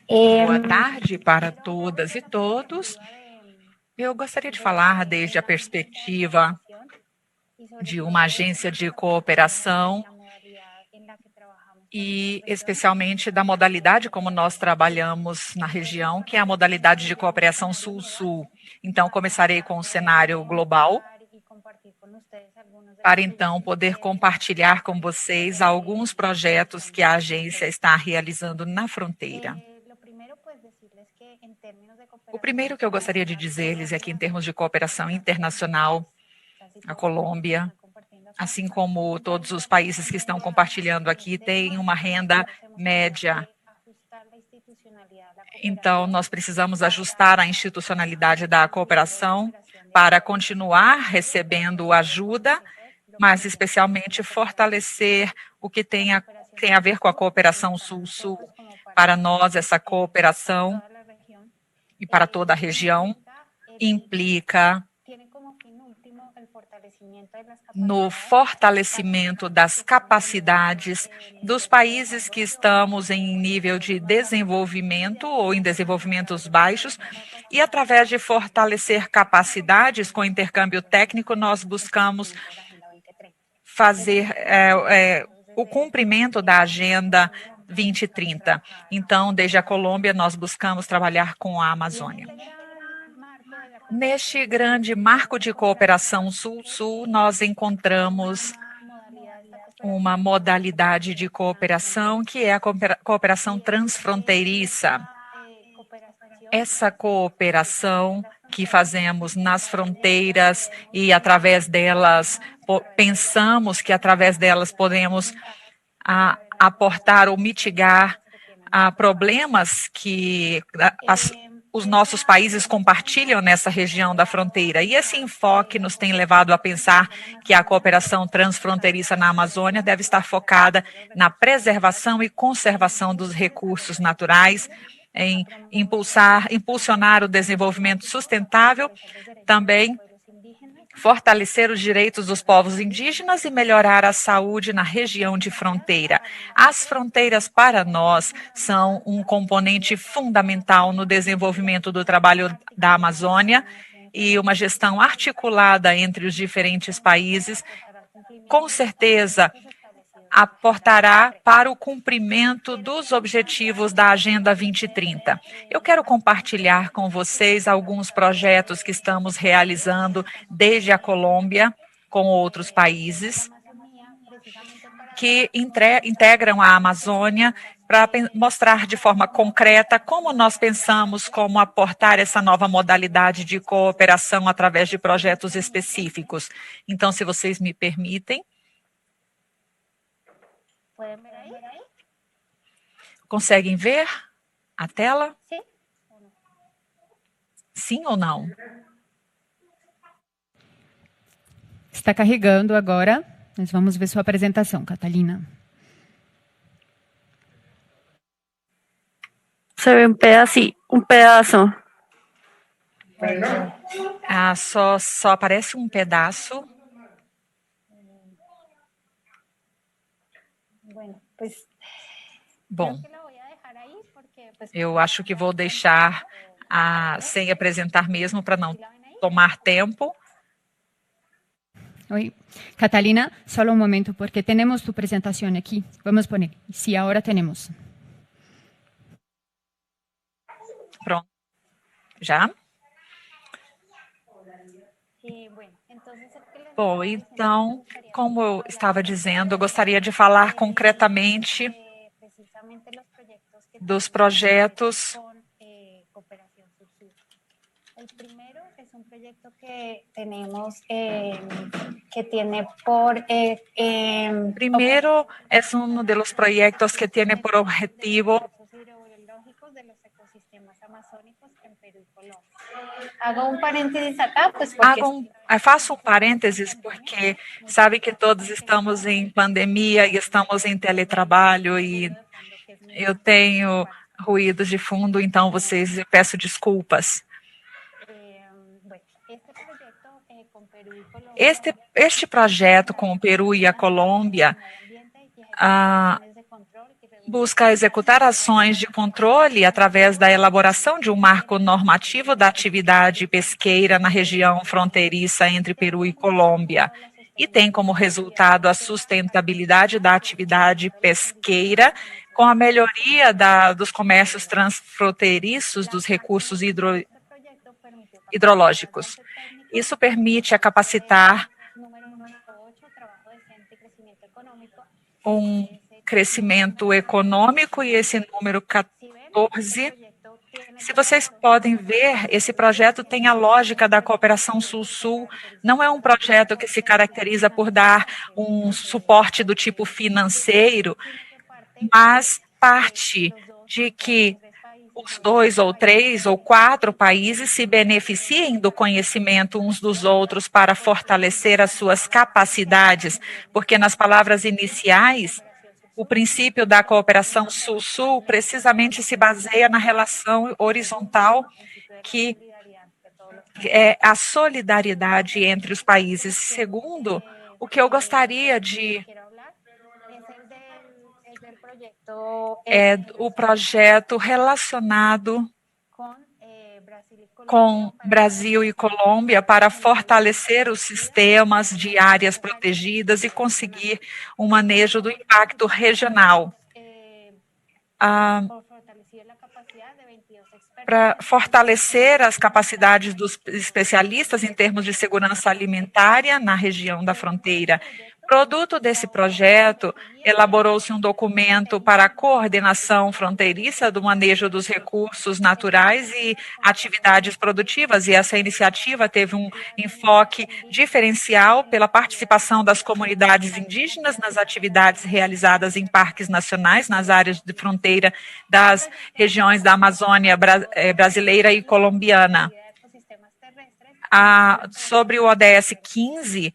Boa tarde para todas e todos. Eu gostaria de falar desde a perspectiva de uma agência de cooperação e especialmente da modalidade como nós trabalhamos na região, que é a modalidade de cooperação Sul-Sul. Então, começarei com o cenário global, para então poder compartilhar com vocês alguns projetos que a agência está realizando na fronteira. O primeiro que eu gostaria de dizer-lhes é que, em termos de cooperação internacional, a Colômbia, assim como todos os países que estão compartilhando aqui, tem uma renda média. Então, nós precisamos ajustar a institucionalidade da cooperação para continuar recebendo ajuda, mas especialmente fortalecer o que tem a ver com a cooperação Sul-Sul. Para nós, essa cooperação e para toda a região implica no fortalecimento das capacidades dos países que estamos em nível de desenvolvimento ou em desenvolvimentos baixos, e através de fortalecer capacidades com intercâmbio técnico, nós buscamos fazer o cumprimento da Agenda 2030. Então, desde a Colômbia, nós buscamos trabalhar com a Amazônia. Neste grande marco de cooperação Sul-Sul, nós encontramos uma modalidade de cooperação que é a cooperação transfronteiriça. Essa cooperação que fazemos nas fronteiras e através delas, pensamos que através delas podemos aportar ou mitigar problemas que os nossos países compartilham nessa região da fronteira. E esse enfoque nos tem levado a pensar que a cooperação transfronteiriça na Amazônia deve estar focada na preservação e conservação dos recursos naturais, em impulsionar o desenvolvimento sustentável, também fortalecer os direitos dos povos indígenas e melhorar a saúde na região de fronteira. As fronteiras, para nós, são um componente fundamental no desenvolvimento do trabalho da Amazônia, e uma gestão articulada entre os diferentes países, com certeza, aportará para o cumprimento dos objetivos da Agenda 2030. Eu quero compartilhar com vocês alguns projetos que estamos realizando desde a Colômbia com outros países que integram a Amazônia, para mostrar de forma concreta como nós pensamos como aportar essa nova modalidade de cooperação através de projetos específicos. Então, se vocês me permitem. Conseguem ver a tela? Sim ou não? Está carregando agora. Nós vamos ver sua apresentação, Catalina. Se ve um pedaço. Só aparece um pedaço. Bom, eu acho que vou deixar sem apresentar mesmo, para não tomar tempo. Oi, Catalina, só um momento, porque temos tu apresentação aqui. Vamos poner. Sim, agora temos. Pronto. Já? Bom, então, como eu estava dizendo, eu gostaria de falar concretamente dos projetos. O primeiro é proyecto que tenemos que tiene por Primero es uno de los proyectos que tiene por objetivo Hago un paréntesis acá, pues porque Faço um parênteses, porque sabe que todos estamos em pandemia e estamos em teletrabalho e eu tenho ruídos de fundo, então eu peço desculpas. Este projeto com o Peru e a Colômbia busca executar ações de controle através da elaboração de um marco normativo da atividade pesqueira na região fronteiriça entre Peru e Colômbia e tem como resultado a sustentabilidade da atividade pesqueira com a melhoria dos comércios transfronteiriços dos recursos hidrológicos. Isso permite capacitar um crescimento econômico e esse número 14. Se vocês podem ver, esse projeto tem a lógica da cooperação Sul-Sul. Não é um projeto que se caracteriza por dar um suporte do tipo financeiro, mas parte de que os 2 ou 3 ou 4 países se beneficiem do conhecimento uns dos outros para fortalecer as suas capacidades, porque nas palavras iniciais, o princípio da cooperação Sul-Sul precisamente se baseia na relação horizontal que é a solidariedade entre os países. Segundo, o que eu gostaria de é o projeto relacionado com Brasil e Colômbia para fortalecer os sistemas de áreas protegidas e conseguir um manejo do impacto regional. Para fortalecer as capacidades dos especialistas em termos de segurança alimentar na região da fronteira. Produto desse projeto, elaborou-se um documento para a coordenação fronteiriça do manejo dos recursos naturais e atividades produtivas, e essa iniciativa teve um enfoque diferencial pela participação das comunidades indígenas nas atividades realizadas em parques nacionais, nas áreas de fronteira das regiões da Amazônia brasileira e colombiana. Sobre o ODS 15,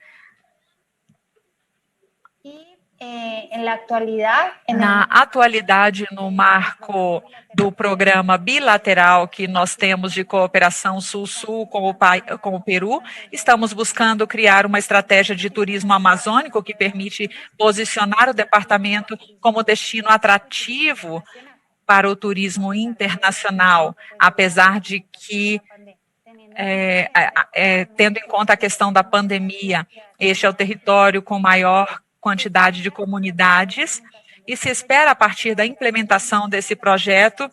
na atualidade, no marco do programa bilateral que nós temos de cooperação Sul-Sul com o Peru, estamos buscando criar uma estratégia de turismo amazônico que permite posicionar o departamento como destino atrativo para o turismo internacional, apesar de que tendo em conta a questão da pandemia, este é o território com maior quantidade de comunidades e se espera, a partir da implementação desse projeto,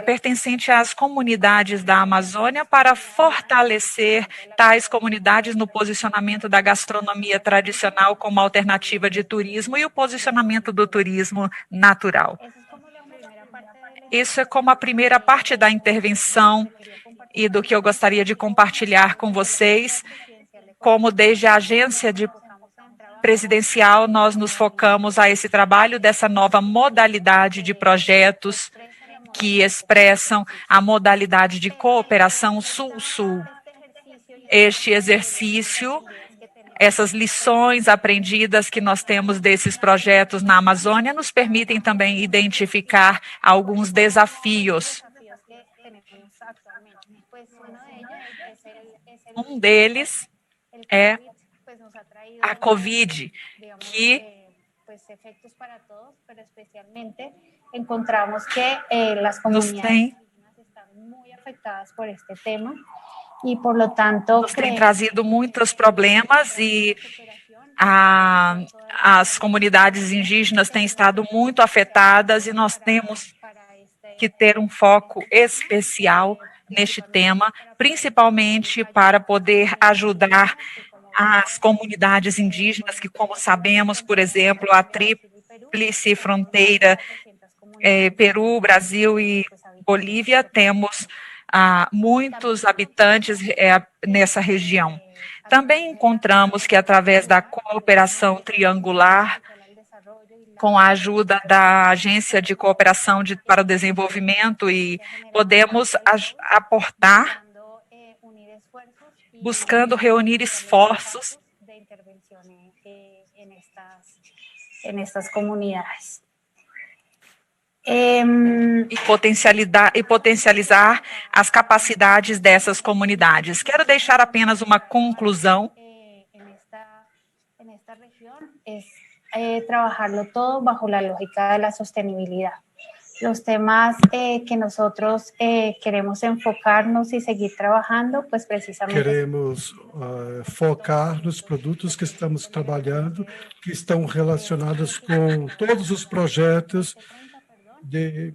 pertencente às comunidades da Amazônia, para fortalecer tais comunidades no posicionamento da gastronomia tradicional como alternativa de turismo e o posicionamento do turismo natural. Isso é como a primeira parte da intervenção e do que eu gostaria de compartilhar com vocês. Como desde a agência presidencial, nós nos focamos a esse trabalho dessa nova modalidade de projetos que expressam a modalidade de cooperação Sul-Sul. Este exercício, essas lições aprendidas que nós temos desses projetos na Amazônia, nos permitem também identificar alguns desafios. Um deles é a Covid, que nos tem trazido muitos problemas e as comunidades indígenas têm estado muito afetadas e nós temos que ter um foco especial neste tema, principalmente para poder ajudar as comunidades indígenas que, como sabemos, por exemplo, a tríplice fronteira Peru, Brasil e Bolívia, temos muitos habitantes nessa região. Também encontramos que, através da cooperação triangular, com a ajuda da Agência de Cooperação para o Desenvolvimento e podemos aportar buscando reunir esforços en estas comunidades. E potencializar as capacidades dessas comunidades. Quero deixar apenas uma conclusão. En esta región es trabajarlo todo bajo la lógica de la sostenibilidad. Los temas que nosotros queremos enfocarnos y seguir trabajando, pues precisamente... Queremos focar nos produtos que estamos trabalhando, que estão relacionados com todos os projetos de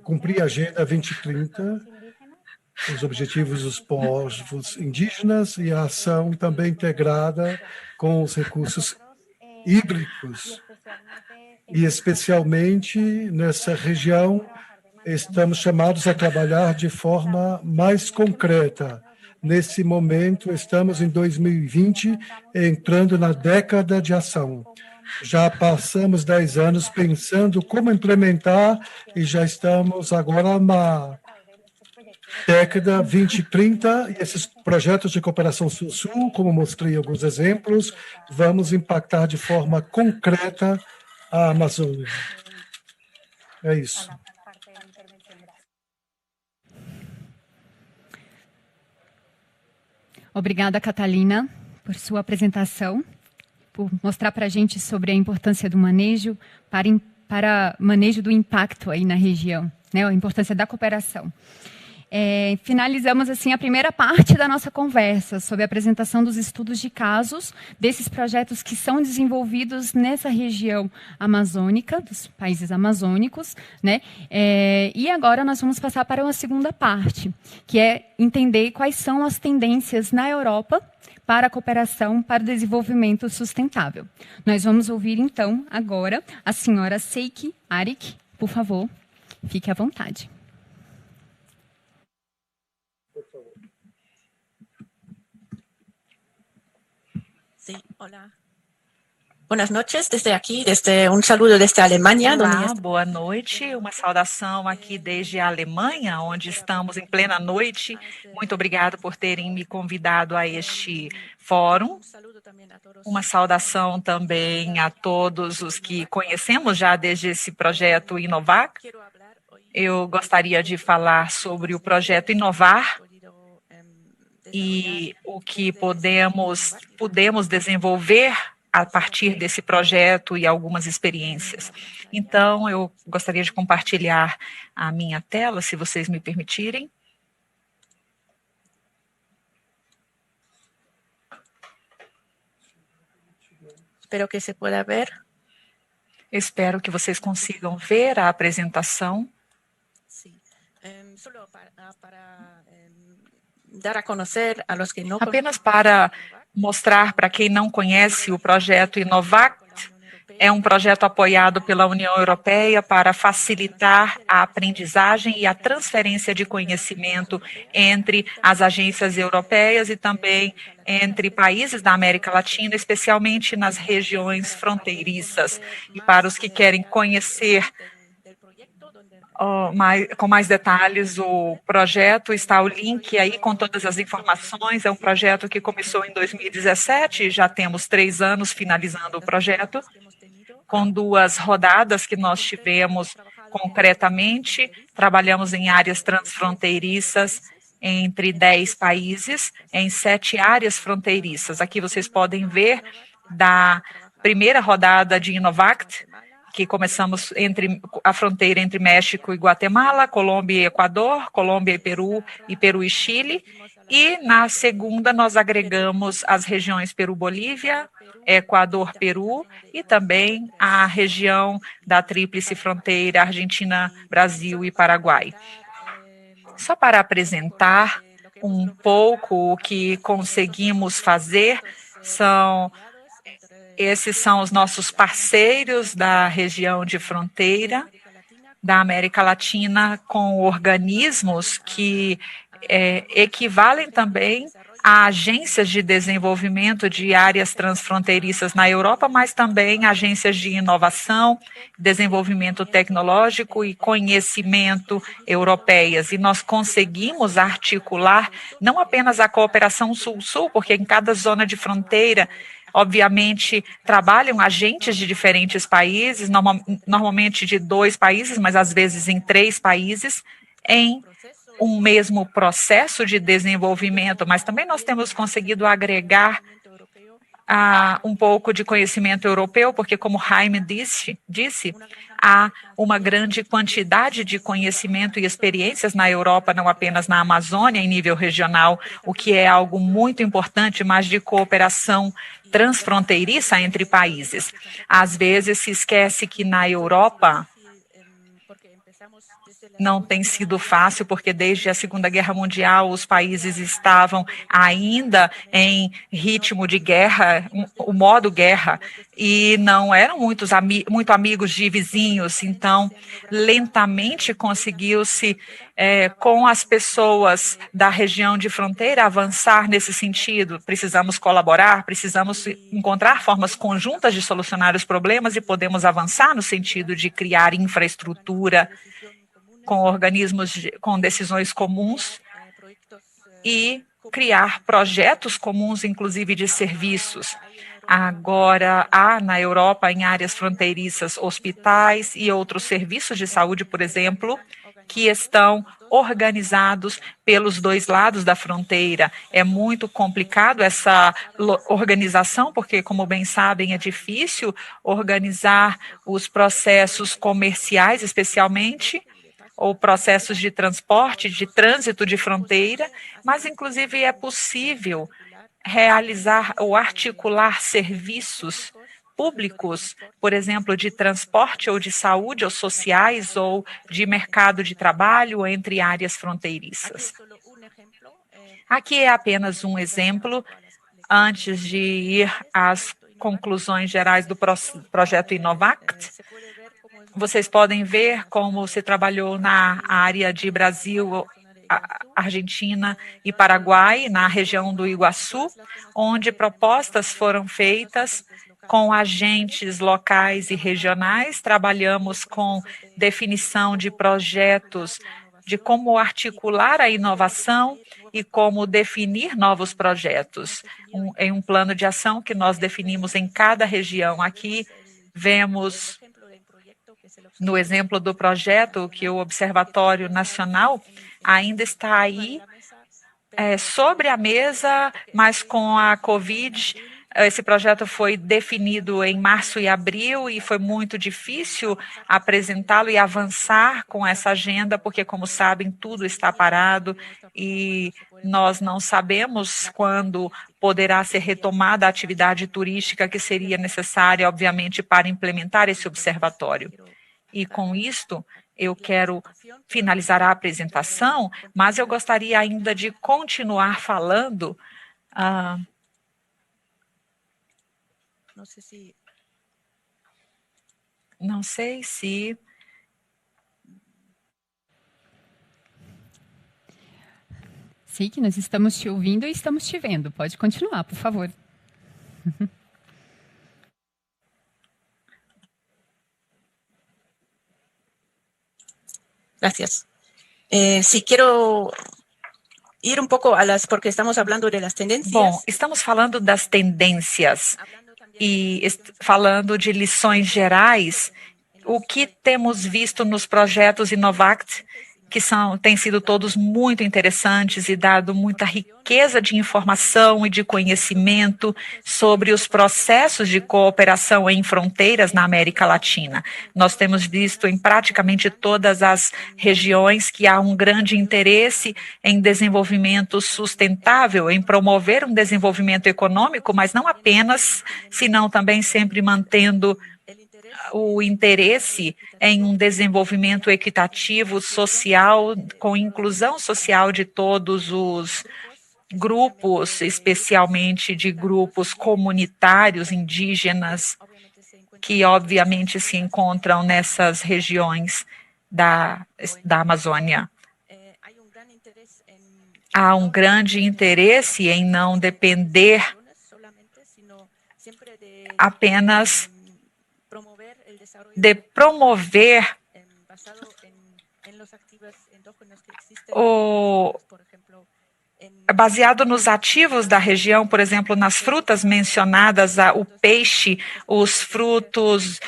cumprir a Agenda 2030, os objetivos dos povos indígenas e a ação também integrada com os recursos hídricos. E, especialmente, nessa região, estamos chamados a trabalhar de forma mais concreta. Nesse momento, estamos em 2020, entrando na década de ação. Já passamos 10 anos pensando como implementar e já estamos agora na década 2030, e esses projetos de cooperação Sul-Sul, como mostrei alguns exemplos, vamos impactar de forma concreta a Amazônia. É isso. Obrigada, Catalina, por sua apresentação, por mostrar para a gente sobre a importância do manejo para manejo do impacto aí na região, né, a importância da cooperação. Finalizamos assim a primeira parte da nossa conversa sobre a apresentação dos estudos de casos desses projetos que são desenvolvidos nessa região amazônica, dos países amazônicos, né? E agora nós vamos passar para uma segunda parte, que é entender quais são as tendências na Europa para a cooperação para o desenvolvimento sustentável. Nós vamos ouvir então agora a senhora Seiki Arik, por favor, fique à vontade. Sí, hola. Buenas noches, desde aqui, um saludo desde a Alemanha. Olá, boa noite, uma saudação aqui desde a Alemanha, onde estamos em plena noite. Muito obrigado por terem me convidado a este fórum. Uma saudação também a todos os que conhecemos já desde esse projeto Inovac. Eu gostaria de falar sobre o projeto Inovar e o que podemos desenvolver a partir desse projeto e algumas experiências. Então, eu gostaria de compartilhar a minha tela, se vocês me permitirem. Espero que se pueda ver. Espero que vocês consigam ver a apresentação. Sim. Solo para dar a conhecer a los que não Apenas para mostrar para quem não conhece o projeto Inovact, é um projeto apoiado pela União Europeia para facilitar a aprendizagem e a transferência de conhecimento entre as agências europeias e também entre países da América Latina, especialmente nas regiões fronteiriças. E para os que querem conhecer com mais detalhes o projeto, está o link aí com todas as informações. É um projeto que começou em 2017, já temos 3 anos finalizando o projeto, com 2 rodadas que nós tivemos concretamente. Trabalhamos em áreas transfronteiriças entre 10 países, em 7 áreas fronteiriças. Aqui vocês podem ver da primeira rodada de Inovact, que começamos a fronteira entre México e Guatemala, Colômbia e Equador, Colômbia e Peru e Chile. E na segunda nós agregamos as regiões Peru-Bolívia, Equador-Peru e também a região da tríplice fronteira Argentina, Brasil e Paraguai. Só para apresentar um pouco o que conseguimos fazer, esses são os nossos parceiros da região de fronteira da América Latina, com organismos que equivalem também Há agências de desenvolvimento de áreas transfronteiriças na Europa, mas também agências de inovação, desenvolvimento tecnológico e conhecimento europeias. E nós conseguimos articular não apenas a cooperação Sul-Sul, porque em cada zona de fronteira, obviamente, trabalham agentes de diferentes países, normalmente de 2 países, mas às vezes em 3 países, em um mesmo processo de desenvolvimento, mas também nós temos conseguido agregar um pouco de conhecimento europeu, porque, como Jaime disse, há uma grande quantidade de conhecimento e experiências na Europa, não apenas na Amazônia, em nível regional, o que é algo muito importante, mas de cooperação transfronteiriça entre países. Às vezes se esquece que na Europa não tem sido fácil, porque desde a Segunda Guerra Mundial os países estavam ainda em ritmo de guerra, o modo guerra, e não eram muito amigos de vizinhos. Então, lentamente conseguiu-se, com as pessoas da região de fronteira, avançar nesse sentido. Precisamos colaborar, precisamos encontrar formas conjuntas de solucionar os problemas e podemos avançar no sentido de criar infraestrutura com organismos com decisões comuns e criar projetos comuns, inclusive de serviços. Agora, há na Europa, em áreas fronteiriças, hospitais e outros serviços de saúde, por exemplo, que estão organizados pelos 2 lados da fronteira. É muito complicado essa organização, porque, como bem sabem, é difícil organizar os processos comerciais, especialmente, ou processos de transporte, de trânsito de fronteira, mas, inclusive, é possível realizar ou articular serviços públicos, por exemplo, de transporte ou de saúde, ou sociais, ou de mercado de trabalho entre áreas fronteiriças. Aqui é apenas um exemplo, antes de ir às conclusões gerais do projeto Inovact. Vocês podem ver como se trabalhou na área de Brasil, Argentina e Paraguai, na região do Iguaçu, onde propostas foram feitas com agentes locais e regionais. Trabalhamos com definição de projetos, de como articular a inovação e como definir novos projetos, em um plano de ação que nós definimos em cada região. Aqui vemos, no exemplo do projeto, que o Observatório Nacional ainda está aí sobre a mesa, mas com a Covid, esse projeto foi definido em março e abril e foi muito difícil apresentá-lo e avançar com essa agenda, porque, como sabem, tudo está parado e nós não sabemos quando poderá ser retomada a atividade turística que seria necessária, obviamente, para implementar esse observatório. E com isto, eu quero finalizar a apresentação, mas eu gostaria ainda de continuar falando. Não sei se... Sei que nós estamos te ouvindo e estamos te vendo. Pode continuar, por favor. Gracias. Sí, quiero ir un poco a las, porque estamos hablando de las tendencias. Bom, estamos falando das tendências e falando de lições gerais. O que temos visto nos projetos Inovact, que têm sido todos muito interessantes e dado muita riqueza de informação e de conhecimento sobre os processos de cooperação em fronteiras na América Latina. Nós temos visto em praticamente todas as regiões que há um grande interesse em desenvolvimento sustentável, em promover um desenvolvimento econômico, mas não apenas, senão também sempre mantendo o interesse em um desenvolvimento equitativo, social, com inclusão social de todos os grupos, especialmente de grupos comunitários indígenas, que obviamente se encontram nessas regiões da Amazônia. há um grande interesse em não depender apenas de promover baseado nos ativos da região, por exemplo, nas frutas mencionadas, o peixe, os frutos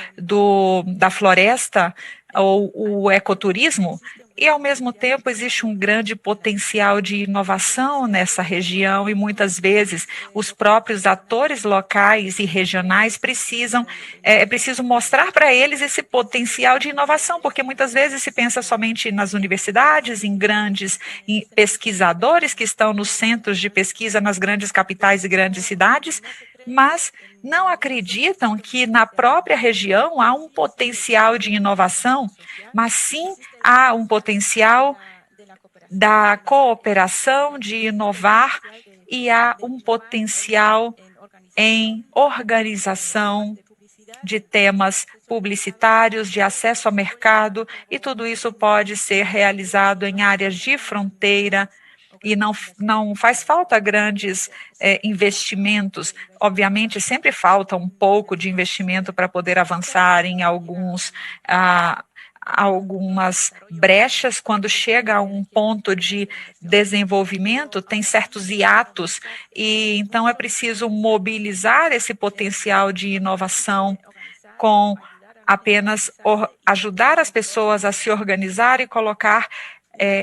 da floresta, ou o ecoturismo, e, ao mesmo tempo, existe um grande potencial de inovação nessa região e, muitas vezes, os próprios atores locais e regionais é preciso mostrar para eles esse potencial de inovação, porque muitas vezes se pensa somente nas universidades, em grandes pesquisadores que estão nos centros de pesquisa nas grandes capitais e grandes cidades, mas não acreditam que na própria região há um potencial de inovação, mas sim há um potencial da cooperação, de inovar, e há um potencial em organização de temas publicitários, de acesso ao mercado, e tudo isso pode ser realizado em áreas de fronteira, e não faz falta grandes investimentos. Obviamente, sempre falta um pouco de investimento para poder avançar em algumas brechas. Quando chega a um ponto de desenvolvimento, tem certos hiatos, e então é preciso mobilizar esse potencial de inovação com apenas ajudar as pessoas a se organizar e colocar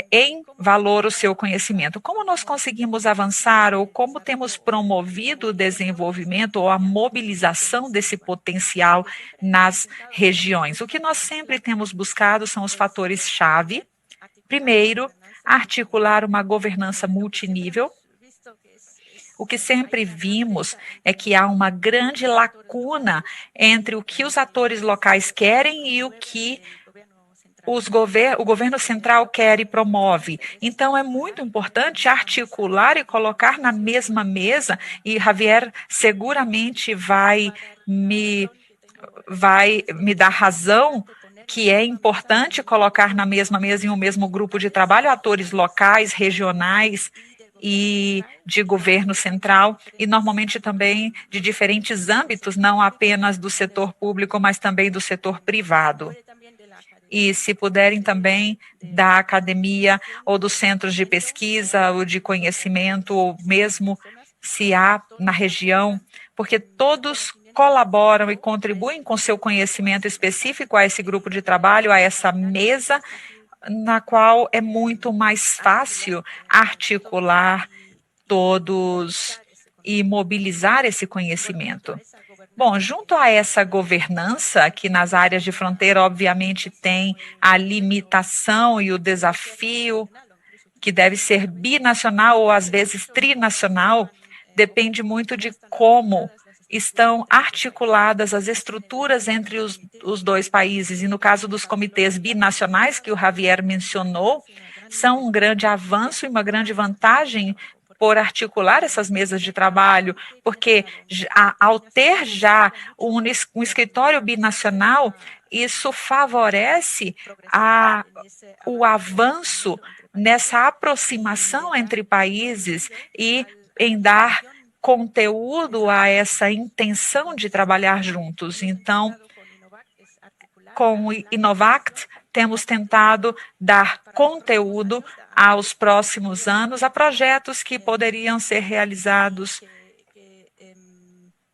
em valor o seu conhecimento. Como nós conseguimos avançar, ou como temos promovido o desenvolvimento ou a mobilização desse potencial nas regiões? O que nós sempre temos buscado são os fatores-chave. Primeiro, articular uma governança multinível. O que sempre vimos é que há uma grande lacuna entre o que os atores locais querem e o que o governo central quer e promove. Então, é muito importante articular e colocar na mesma mesa, e Javier seguramente vai me dar razão, que é importante colocar na mesma mesa, em um mesmo grupo de trabalho, atores locais, regionais e de governo central, e normalmente também de diferentes âmbitos, não apenas do setor público, mas também do setor privado. E se puderem também da academia ou dos centros de pesquisa ou de conhecimento, ou mesmo se há na região, porque todos colaboram e contribuem com seu conhecimento específico a esse grupo de trabalho, a essa mesa, na qual é muito mais fácil articular todos e mobilizar esse conhecimento. Bom, junto a essa governança, que nas áreas de fronteira, obviamente, tem a limitação e o desafio, que deve ser binacional ou, às vezes, trinacional, depende muito de como estão articuladas as estruturas entre os dois países. E no caso dos comitês binacionais, que o Javier mencionou, são um grande avanço e uma grande vantagem por articular essas mesas de trabalho, porque ao ter já um escritório binacional, isso favorece o avanço nessa aproximação entre países e em dar conteúdo a essa intenção de trabalhar juntos. Então, com o Inovact, temos tentado dar conteúdo aos próximos anos a projetos que poderiam ser realizados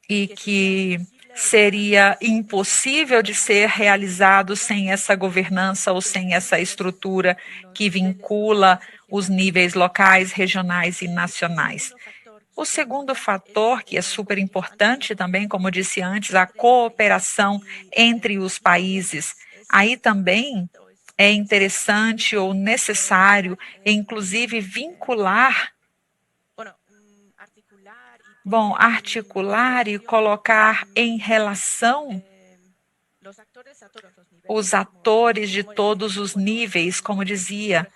e que seria impossível de ser realizado sem essa governança ou sem essa estrutura que vincula os níveis locais, regionais e nacionais. O segundo fator, que é super importante também, como eu disse antes, a cooperação entre os países. Aí também é interessante ou necessário, inclusive, articular e colocar em relação os atores de todos os níveis, como dizia,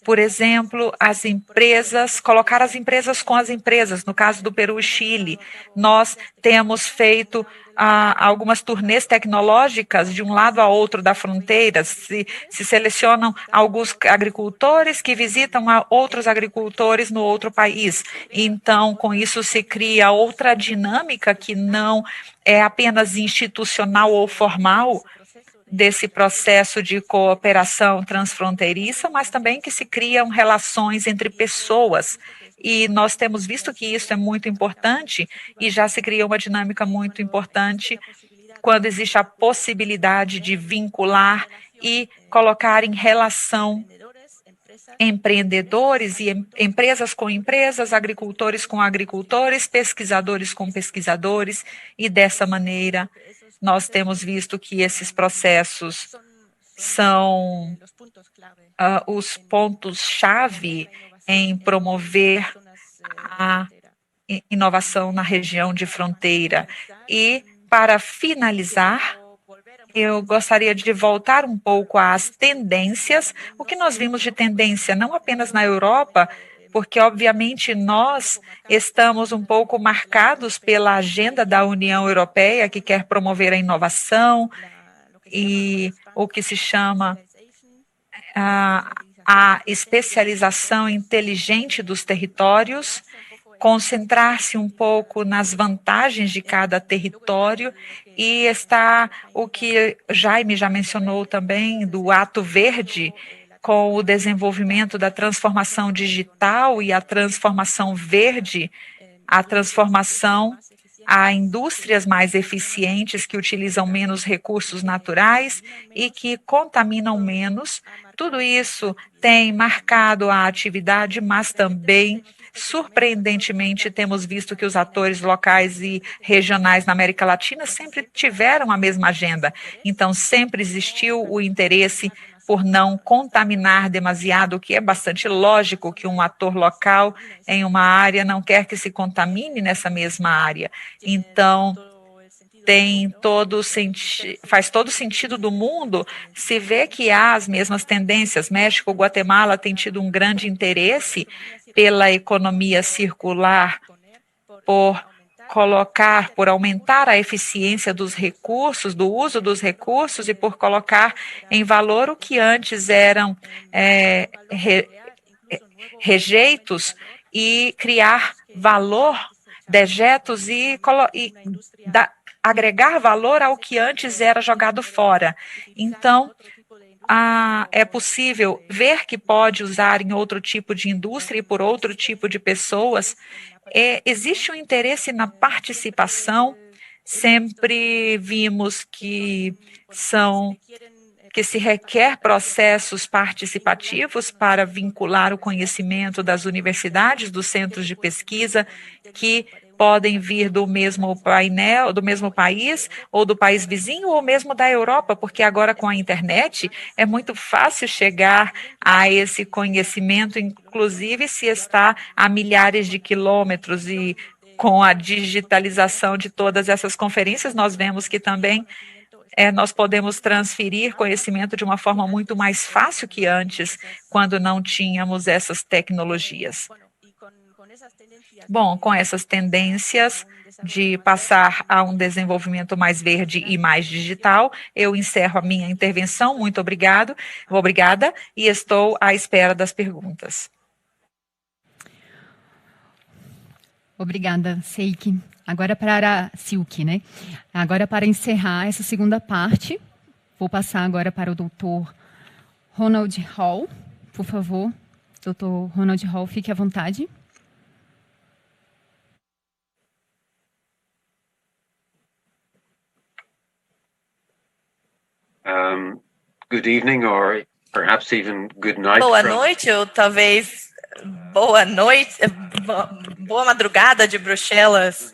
Por exemplo, as empresas, colocar as empresas com as empresas. No caso do Peru e Chile, nós temos feito algumas turnês tecnológicas de um lado a outro da fronteira. Se selecionam alguns agricultores que visitam a outros agricultores no outro país. Então, com isso se cria outra dinâmica que não é apenas institucional ou formal, desse processo de cooperação transfronteiriça, mas também que se criam relações entre pessoas. E nós temos visto que isso é muito importante e já se cria uma dinâmica muito importante quando existe a possibilidade de vincular e colocar em relação empreendedores e empresas com empresas, agricultores com agricultores, pesquisadores com pesquisadores, e dessa maneira nós temos visto que esses processos são os pontos-chave em promover a inovação na região de fronteira. E, para finalizar, eu gostaria de voltar um pouco às tendências. O que nós vimos de tendência, não apenas na Europa, porque, obviamente, nós estamos um pouco marcados pela agenda da União Europeia, que quer promover a inovação e o que se chama a especialização inteligente dos territórios, concentrar-se um pouco nas vantagens de cada território, e está o que Jaime já mencionou também, do Ato Verde, com o desenvolvimento da transformação digital e a transformação verde, a transformação a indústrias mais eficientes que utilizam menos recursos naturais e que contaminam menos. Tudo isso tem marcado a atividade, mas também, surpreendentemente, temos visto que os atores locais e regionais na América Latina sempre tiveram a mesma agenda. Então, sempre existiu o interesse por não contaminar demasiado, o que é bastante lógico que um ator local em uma área não quer que se contamine nessa mesma área. Então, faz todo sentido do mundo se vê que há as mesmas tendências. México, Guatemala têm tido um grande interesse pela economia circular, por aumentar a eficiência dos recursos, do uso dos recursos, e por colocar em valor o que antes eram rejeitos, e criar valor, dejetos, e agregar valor ao que antes era jogado fora. Então, é possível ver que pode usar em outro tipo de indústria e por outro tipo de pessoas. Existe um interesse na participação. Sempre vimos que se requer processos participativos para vincular o conhecimento das universidades, dos centros de pesquisa, que podem vir do mesmo painel, do mesmo país, ou do país vizinho, ou mesmo da Europa, porque agora com a internet é muito fácil chegar a esse conhecimento, inclusive se está a milhares de quilômetros, e com a digitalização de todas essas conferências, nós vemos que também nós podemos transferir conhecimento de uma forma muito mais fácil que antes, quando não tínhamos essas tecnologias. Bom, com essas tendências de passar a um desenvolvimento mais verde e mais digital, eu encerro a minha intervenção. Muito obrigada, e estou à espera das perguntas. Obrigada, Seiki. Agora para a Silke, né? Agora, para encerrar essa segunda parte, vou passar agora para o doutor Ronald Hall. Por favor, doutor Ronald Hall, fique à vontade. Good evening, or perhaps even good night. Boa noite, ou talvez boa noite, boa madrugada de Bruxelas.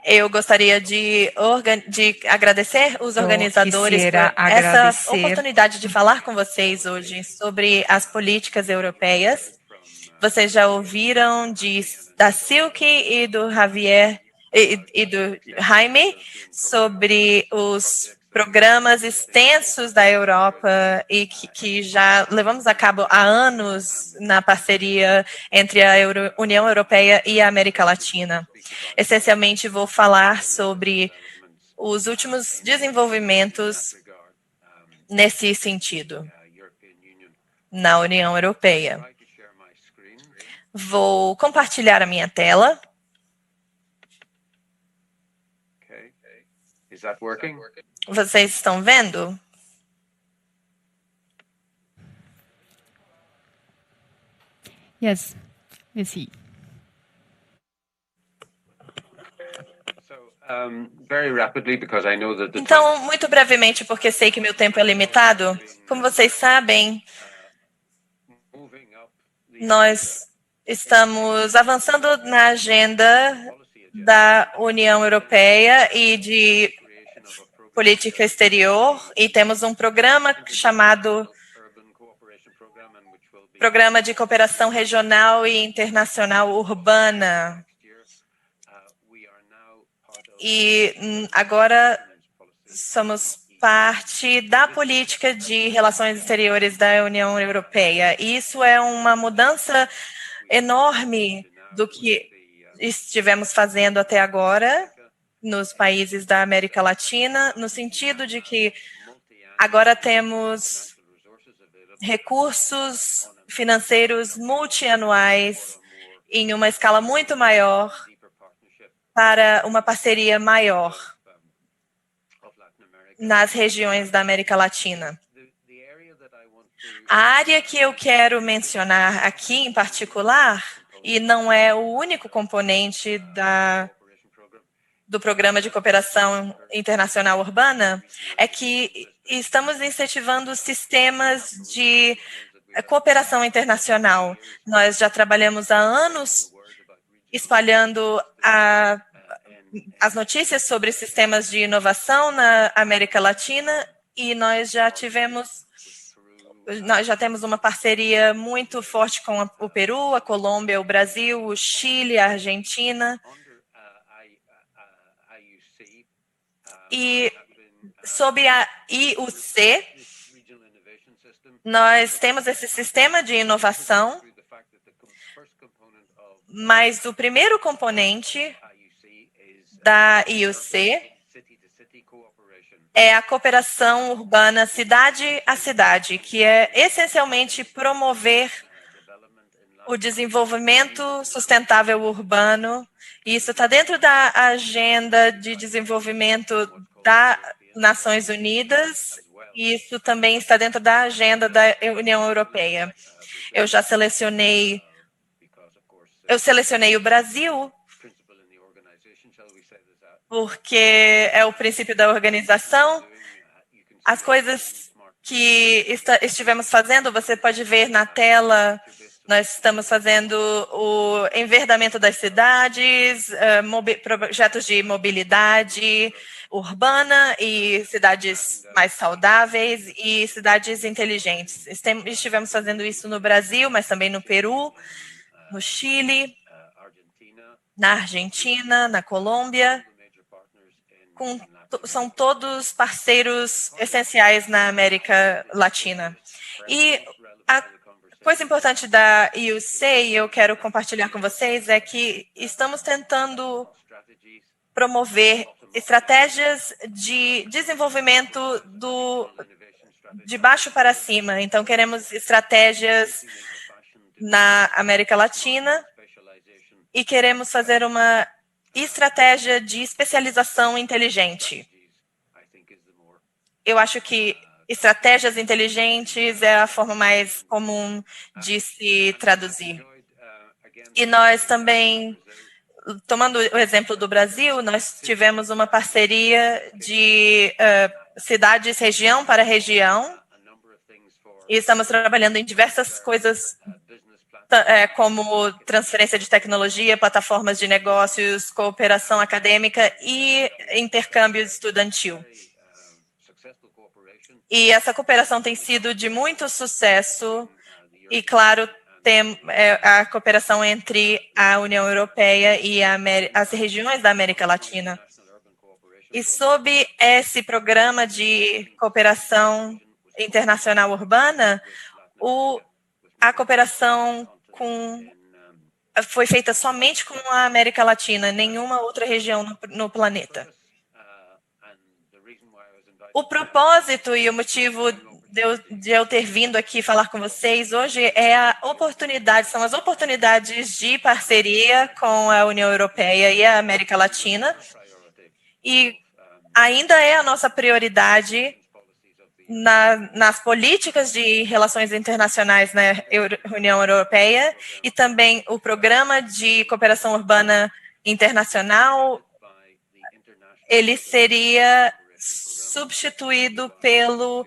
Eu gostaria de agradecer os organizadores por essa oportunidade de falar com vocês hoje sobre as políticas europeias. Vocês já ouviram da Silke e do Javier e do Jaime sobre os programas extensos da Europa e que já levamos a cabo há anos na parceria entre a União Europeia e a América Latina. Essencialmente, vou falar sobre os últimos desenvolvimentos nesse sentido na União Europeia. Vou compartilhar a minha tela. Vocês estão vendo? Yes, we see. Então, muito brevemente, porque sei que meu tempo é limitado, como vocês sabem, nós estamos avançando na agenda da União Europeia e de política exterior, e temos um programa chamado Programa de Cooperação Regional e Internacional Urbana. E agora somos parte da política de relações exteriores da União Europeia. E isso é uma mudança enorme do que estivemos fazendo até agora nos países da América Latina, no sentido de que agora temos recursos financeiros multianuais em uma escala muito maior para uma parceria maior nas regiões da América Latina. A área que eu quero mencionar aqui em particular, e não é o único componente do Programa de Cooperação Internacional Urbana, é que estamos incentivando sistemas de cooperação internacional. Nós já trabalhamos há anos espalhando as notícias sobre sistemas de inovação na América Latina e nós já temos uma parceria muito forte com o Peru, a Colômbia, o Brasil, o Chile, a Argentina. E sob a IUC, nós temos esse sistema de inovação, mas o primeiro componente da IUC é a cooperação urbana cidade a cidade, que é essencialmente promover o desenvolvimento sustentável urbano. E isso está dentro da agenda de desenvolvimento das Nações Unidas e isso também está dentro da agenda da União Europeia. Eu selecionei o Brasil porque é o princípio da organização. As coisas que estivemos fazendo, você pode ver na tela, nós estamos fazendo o enverdamento das cidades, projetos de mobilidade urbana e cidades mais saudáveis e cidades inteligentes. Estivemos fazendo isso no Brasil, mas também no Peru, no Chile, na Argentina, na Colômbia. São todos parceiros essenciais na América Latina. E a coisa importante da IUC, e eu quero compartilhar com vocês, é que estamos tentando promover estratégias de desenvolvimento de baixo para cima. Então, queremos estratégias na América Latina e queremos fazer uma estratégia de especialização inteligente. Eu acho que estratégias inteligentes é a forma mais comum de se traduzir. E nós também, tomando o exemplo do Brasil, nós tivemos uma parceria de cidades região para região e estamos trabalhando em diversas coisas como transferência de tecnologia, plataformas de negócios, cooperação acadêmica e intercâmbio estudantil. E essa cooperação tem sido de muito sucesso e, claro, tem a cooperação entre a União Europeia e as regiões da América Latina. E sob esse programa de cooperação internacional urbana, a cooperação foi feita somente com a América Latina, nenhuma outra região no planeta. O propósito e o motivo de eu ter vindo aqui falar com vocês hoje são as oportunidades de parceria com a União Europeia e a América Latina, e ainda é a nossa prioridade nas políticas de relações internacionais na União Europeia, e também o programa de cooperação urbana internacional, ele seria substituído pelo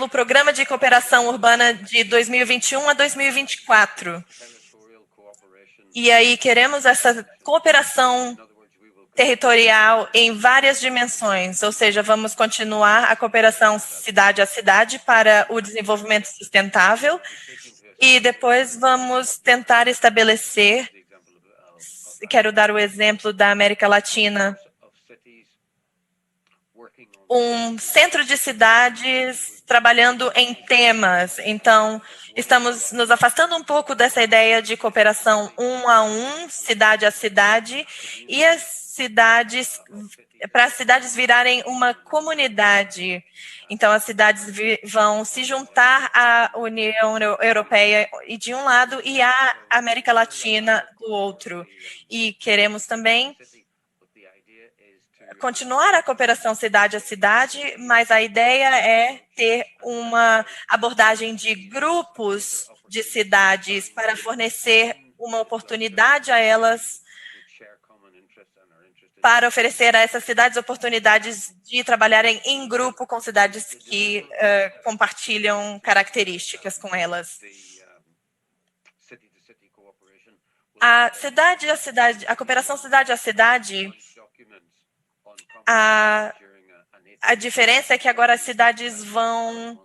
programa de cooperação urbana de 2021 a 2024. E aí queremos essa cooperação territorial em várias dimensões, ou seja, vamos continuar a cooperação cidade a cidade para o desenvolvimento sustentável, e depois vamos tentar estabelecer, quero dar o exemplo da América Latina, um centro de cidades trabalhando em temas. Então, estamos nos afastando um pouco dessa ideia de cooperação um a um, cidade a cidade, e para as cidades virarem uma comunidade. Então, as cidades vão se juntar à União Europeia de um lado e à América Latina do outro. E queremos também continuar a cooperação cidade a cidade, mas a ideia é ter uma abordagem de grupos de cidades para fornecer uma oportunidade a elas, para oferecer a essas cidades oportunidades de trabalharem em grupo com cidades que compartilham características com elas. A cooperação cidade a cidade, a diferença é que agora as cidades vão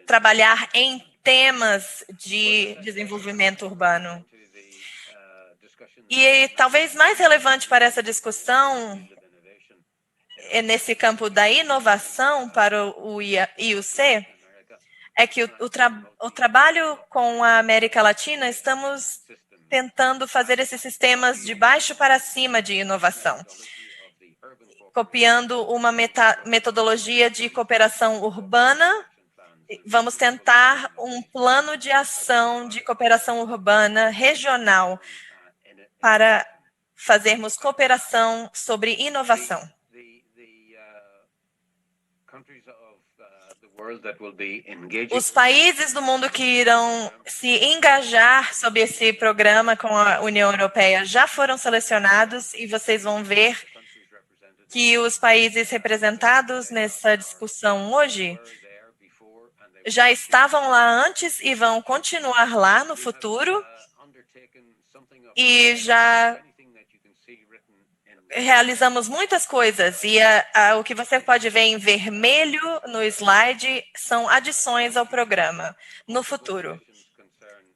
trabalhar em temas de desenvolvimento urbano. E talvez mais relevante para essa discussão, nesse campo da inovação para o IUC, é que o trabalho com a América Latina, estamos tentando fazer esses sistemas de baixo para cima de inovação, copiando uma metodologia de cooperação urbana. Vamos tentar um plano de ação de cooperação urbana regional para fazermos cooperação sobre inovação. Os países do mundo que irão se engajar sob esse programa com a União Europeia já foram selecionados, e vocês vão ver que os países representados nessa discussão hoje já estavam lá antes e vão continuar lá no futuro, e já realizamos muitas coisas, e o que você pode ver em vermelho no slide são adições ao programa no futuro.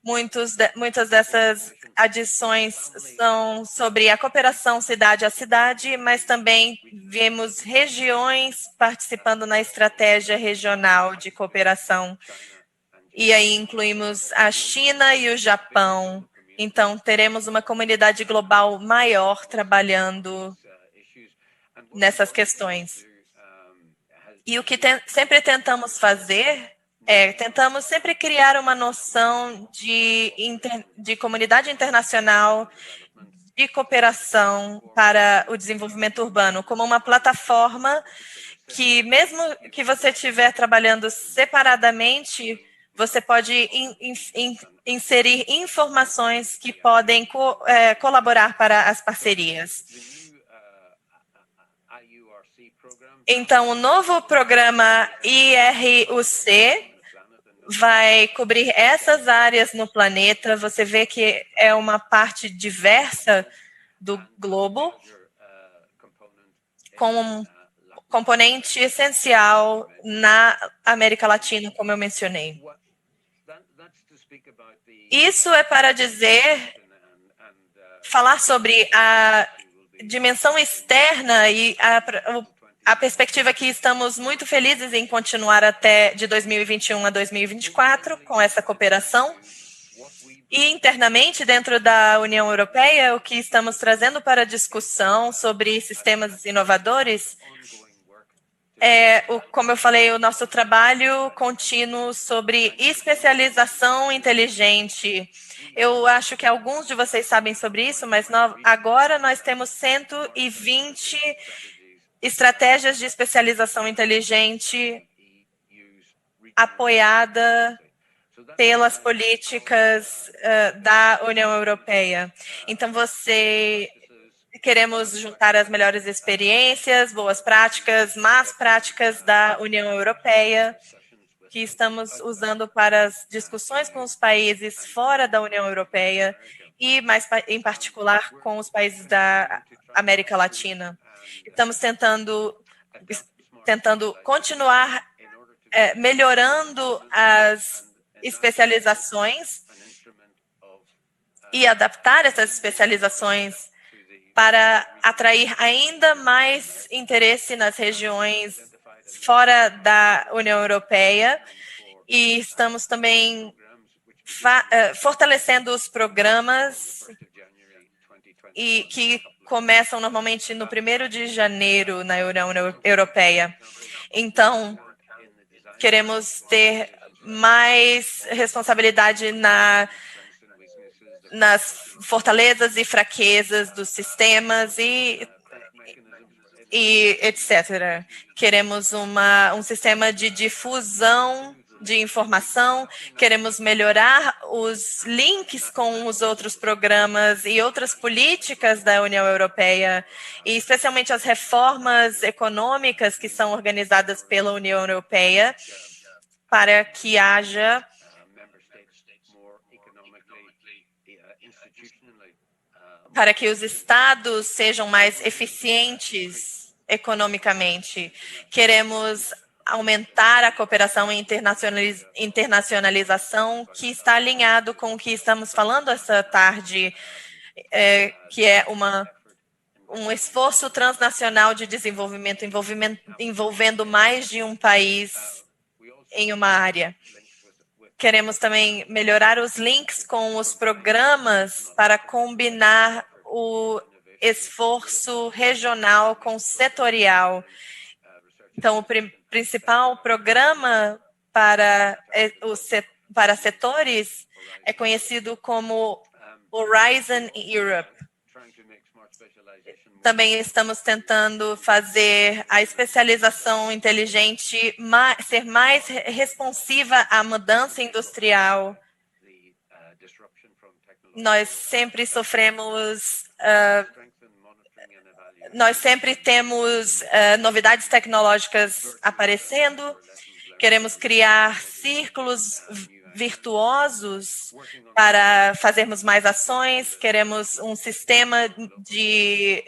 Muitas dessas adições são sobre a cooperação cidade a cidade, mas também vemos regiões participando na estratégia regional de cooperação. E aí incluímos a China e o Japão. Então, teremos uma comunidade global maior trabalhando nessas questões. E o que sempre tentamos fazer tentamos sempre criar uma noção de comunidade internacional de cooperação para o desenvolvimento urbano, como uma plataforma que, mesmo que você estiver trabalhando separadamente, você pode inserir informações que podem colaborar para as parcerias. Então, o novo programa IRUC vai cobrir essas áreas no planeta. Você vê que é uma parte diversa do globo, com um componente essencial na América Latina, como eu mencionei. Isso é para falar sobre a dimensão externa e a perspectiva que estamos muito felizes em continuar até de 2021 a 2024 com essa cooperação. E internamente, dentro da União Europeia, o que estamos trazendo para a discussão sobre sistemas inovadores como eu falei, o nosso trabalho contínuo sobre especialização inteligente. Eu acho que alguns de vocês sabem sobre isso, mas agora nós temos 120 estratégias de especialização inteligente apoiada pelas políticas da União Europeia. Então, queremos juntar as melhores experiências, boas práticas, más práticas da União Europeia, que estamos usando para as discussões com os países fora da União Europeia e, mais em particular, com os países da América Latina. Estamos tentando continuar melhorando as especializações e adaptar essas especializações para atrair ainda mais interesse nas regiões fora da União Europeia, e estamos também fortalecendo os programas que começam normalmente no 1º de janeiro na União Europeia. Então, queremos ter mais responsabilidade nas fortalezas e fraquezas dos sistemas e etc. Queremos um sistema de difusão de informação, queremos melhorar os links com os outros programas e outras políticas da União Europeia, e especialmente as reformas econômicas que são organizadas pela União Europeia, para que haja para que os estados sejam mais eficientes economicamente. Queremos aumentar a cooperação e internacionalização, que está alinhado com o que estamos falando essa tarde, que é um esforço transnacional de desenvolvimento envolvendo mais de um país em uma área. Queremos também melhorar os links com os programas para combinar o esforço regional com setorial. Então, o principal programa para setores é conhecido como Horizon Europe. Também estamos tentando fazer a especialização inteligente ser mais responsiva à mudança industrial. Nós sempre temos novidades tecnológicas aparecendo. Queremos criar círculos virtuosos para fazermos mais ações. Queremos um sistema de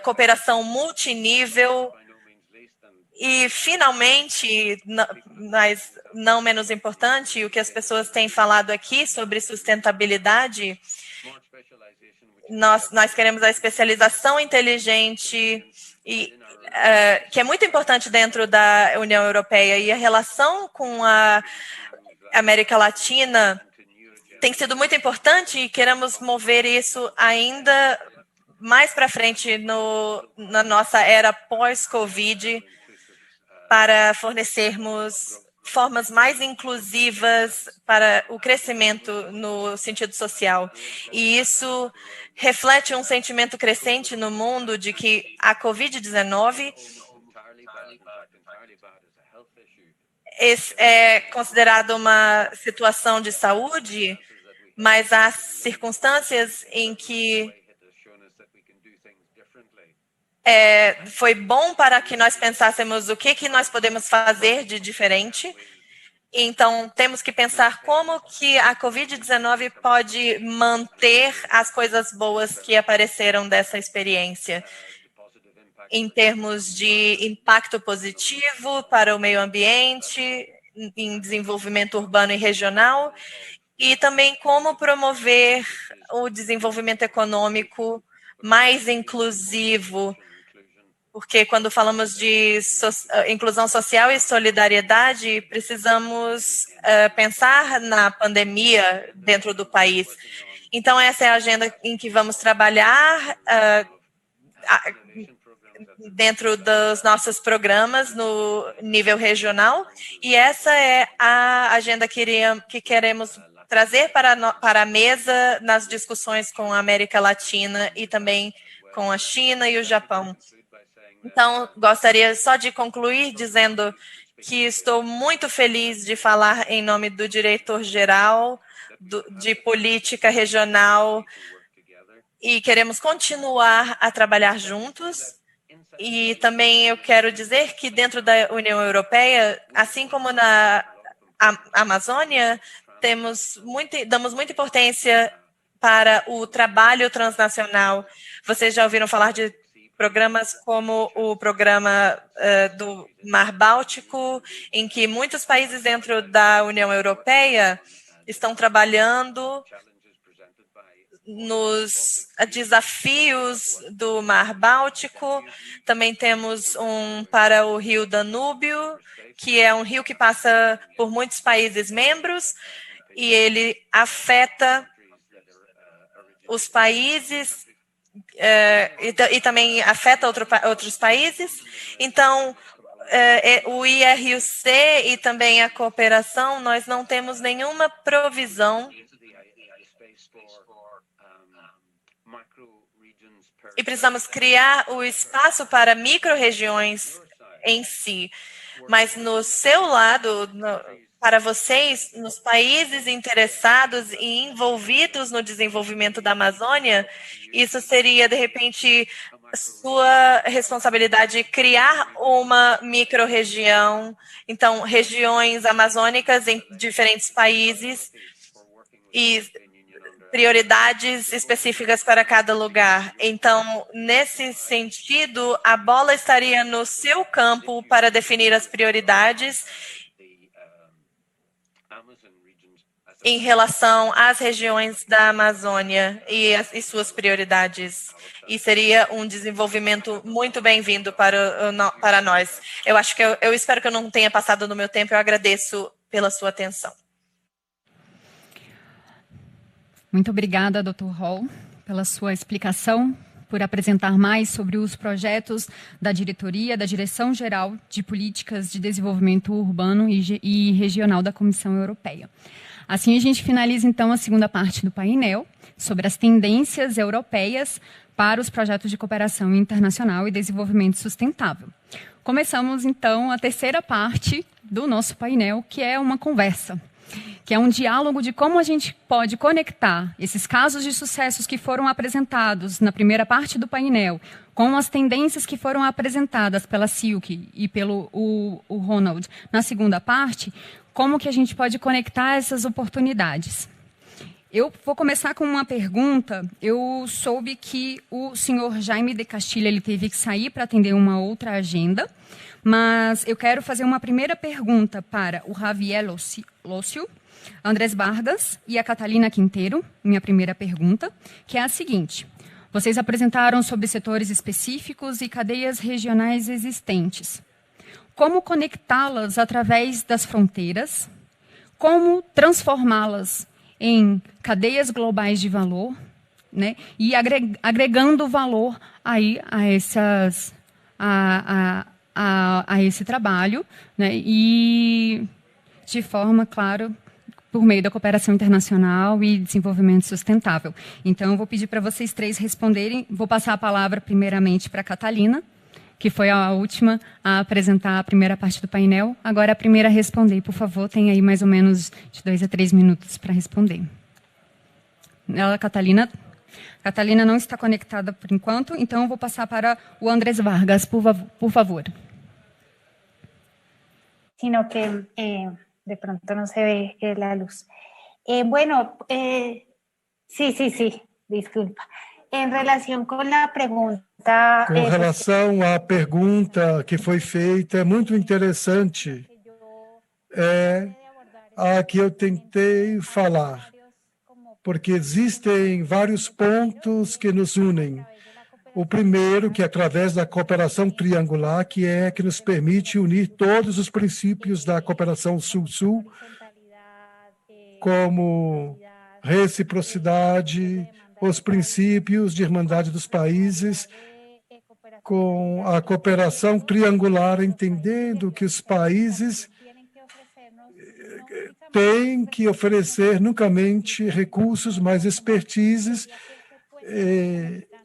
cooperação multinível e, finalmente, mas não menos importante, o que as pessoas têm falado aqui sobre sustentabilidade, nós queremos a especialização inteligente, que é muito importante dentro da União Europeia, e a relação com a América Latina tem sido muito importante, e queremos mover isso ainda mais para frente na nossa era pós-Covid, para fornecermos formas mais inclusivas para o crescimento no sentido social. E isso reflete um sentimento crescente no mundo de que a Covid-19 é considerada uma situação de saúde, mas há circunstâncias em que foi bom para que nós pensássemos o que nós podemos fazer de diferente. Então, temos que pensar como que a Covid-19 pode manter as coisas boas que apareceram dessa experiência, em termos de impacto positivo para o meio ambiente, em desenvolvimento urbano e regional, e também como promover o desenvolvimento econômico mais inclusivo, porque quando falamos de inclusão social e solidariedade, precisamos pensar na pandemia dentro do país. Então, essa é a agenda em que vamos trabalhar dentro dos nossos programas no nível regional, e essa é a agenda que queremos trazer para a mesa nas discussões com a América Latina e também com a China e o Japão. Então, gostaria só de concluir dizendo que estou muito feliz de falar em nome do diretor-geral de política regional e queremos continuar a trabalhar juntos. E também eu quero dizer que dentro da União Europeia, assim como na Amazônia, damos muita importância para o trabalho transnacional. Vocês já ouviram falar de programas como o programa do Mar Báltico, em que muitos países dentro da União Europeia estão trabalhando nos desafios do Mar Báltico. Também temos um para o Rio Danúbio, que é um rio que passa por muitos países membros e ele afeta os países e também afeta outros países. Então, o IRUC e também a cooperação, nós não temos nenhuma provisão e precisamos criar o espaço para micro-regiões em si. Mas no seu lado, para vocês, nos países interessados e envolvidos no desenvolvimento da Amazônia, isso seria, de repente, sua responsabilidade criar uma micro-região, então, regiões amazônicas em diferentes países e prioridades específicas para cada lugar. Então, nesse sentido, a bola estaria no seu campo para definir as prioridades em relação às regiões da Amazônia e suas prioridades. E seria um desenvolvimento muito bem-vindo para nós. Eu espero que eu não tenha passado no meu tempo. Eu agradeço pela sua atenção. Muito obrigada, Dr. Hall, pela sua explicação, por apresentar mais sobre os projetos da diretoria, da Direção-Geral de Políticas de Desenvolvimento Urbano e Regional da Comissão Europeia. Assim, a gente finaliza, então, a segunda parte do painel sobre as tendências europeias para os projetos de cooperação internacional e desenvolvimento sustentável. Começamos, então, a terceira parte do nosso painel, que é uma conversa, que é um diálogo de como a gente pode conectar esses casos de sucessos que foram apresentados na primeira parte do painel com as tendências que foram apresentadas pela Silke e pelo o Ronald na segunda parte, como que a gente pode conectar essas oportunidades. Eu vou começar com uma pergunta. Eu soube que o senhor Jaime de Castilho ele teve que sair para atender uma outra agenda, mas eu quero fazer uma primeira pergunta para o Javier Lócio, Andrés Vargas e a Catalina Quinteiro, minha primeira pergunta, que é a seguinte. Vocês apresentaram sobre setores específicos e cadeias regionais existentes. Como conectá-las através das fronteiras? Como transformá-las em cadeias globais de valor, né? E agregando valor aí a esse trabalho, né? E de forma, claro, por meio da cooperação internacional e desenvolvimento sustentável. Então, eu vou pedir para vocês três responderem. Vou passar a palavra primeiramente para a Catalina, que foi a última a apresentar a primeira parte do painel. Agora, a primeira a responder. Por favor, tem aí mais ou menos de 2 a 3 minutos para responder. Catalina não está conectada por enquanto, então eu vou passar para o Andrés Vargas, por favor. Sino que de pronto no se ve la luz. Bueno, sí, disculpa. Em relação com a pergunta... Com relação à pergunta que foi feita, é muito interessante a que eu tentei falar, porque existem vários pontos que nos unem. O primeiro, que é através da cooperação triangular, que nos permite unir todos os princípios da cooperação Sul-Sul, como reciprocidade, os princípios de irmandade dos países, com a cooperação triangular, entendendo que os países têm que oferecer unicamente recursos, mais expertises.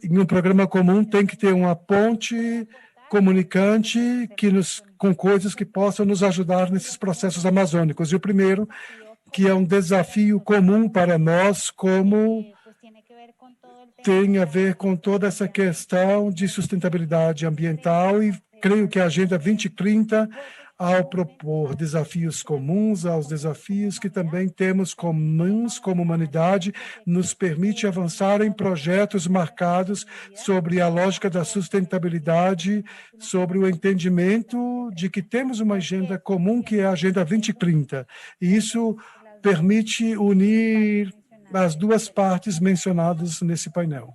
Em um programa comum tem que ter uma ponte comunicante com coisas que possam nos ajudar nesses processos amazônicos. E o primeiro, que é um desafio comum para nós, como tem a ver com toda essa questão de sustentabilidade ambiental, e creio que a Agenda 2030, ao propor desafios comuns aos desafios que também temos comuns como humanidade, nos permite avançar em projetos marcados sobre a lógica da sustentabilidade, sobre o entendimento de que temos uma agenda comum, que é a Agenda 2030. E isso permite unir as duas partes mencionadas nesse painel.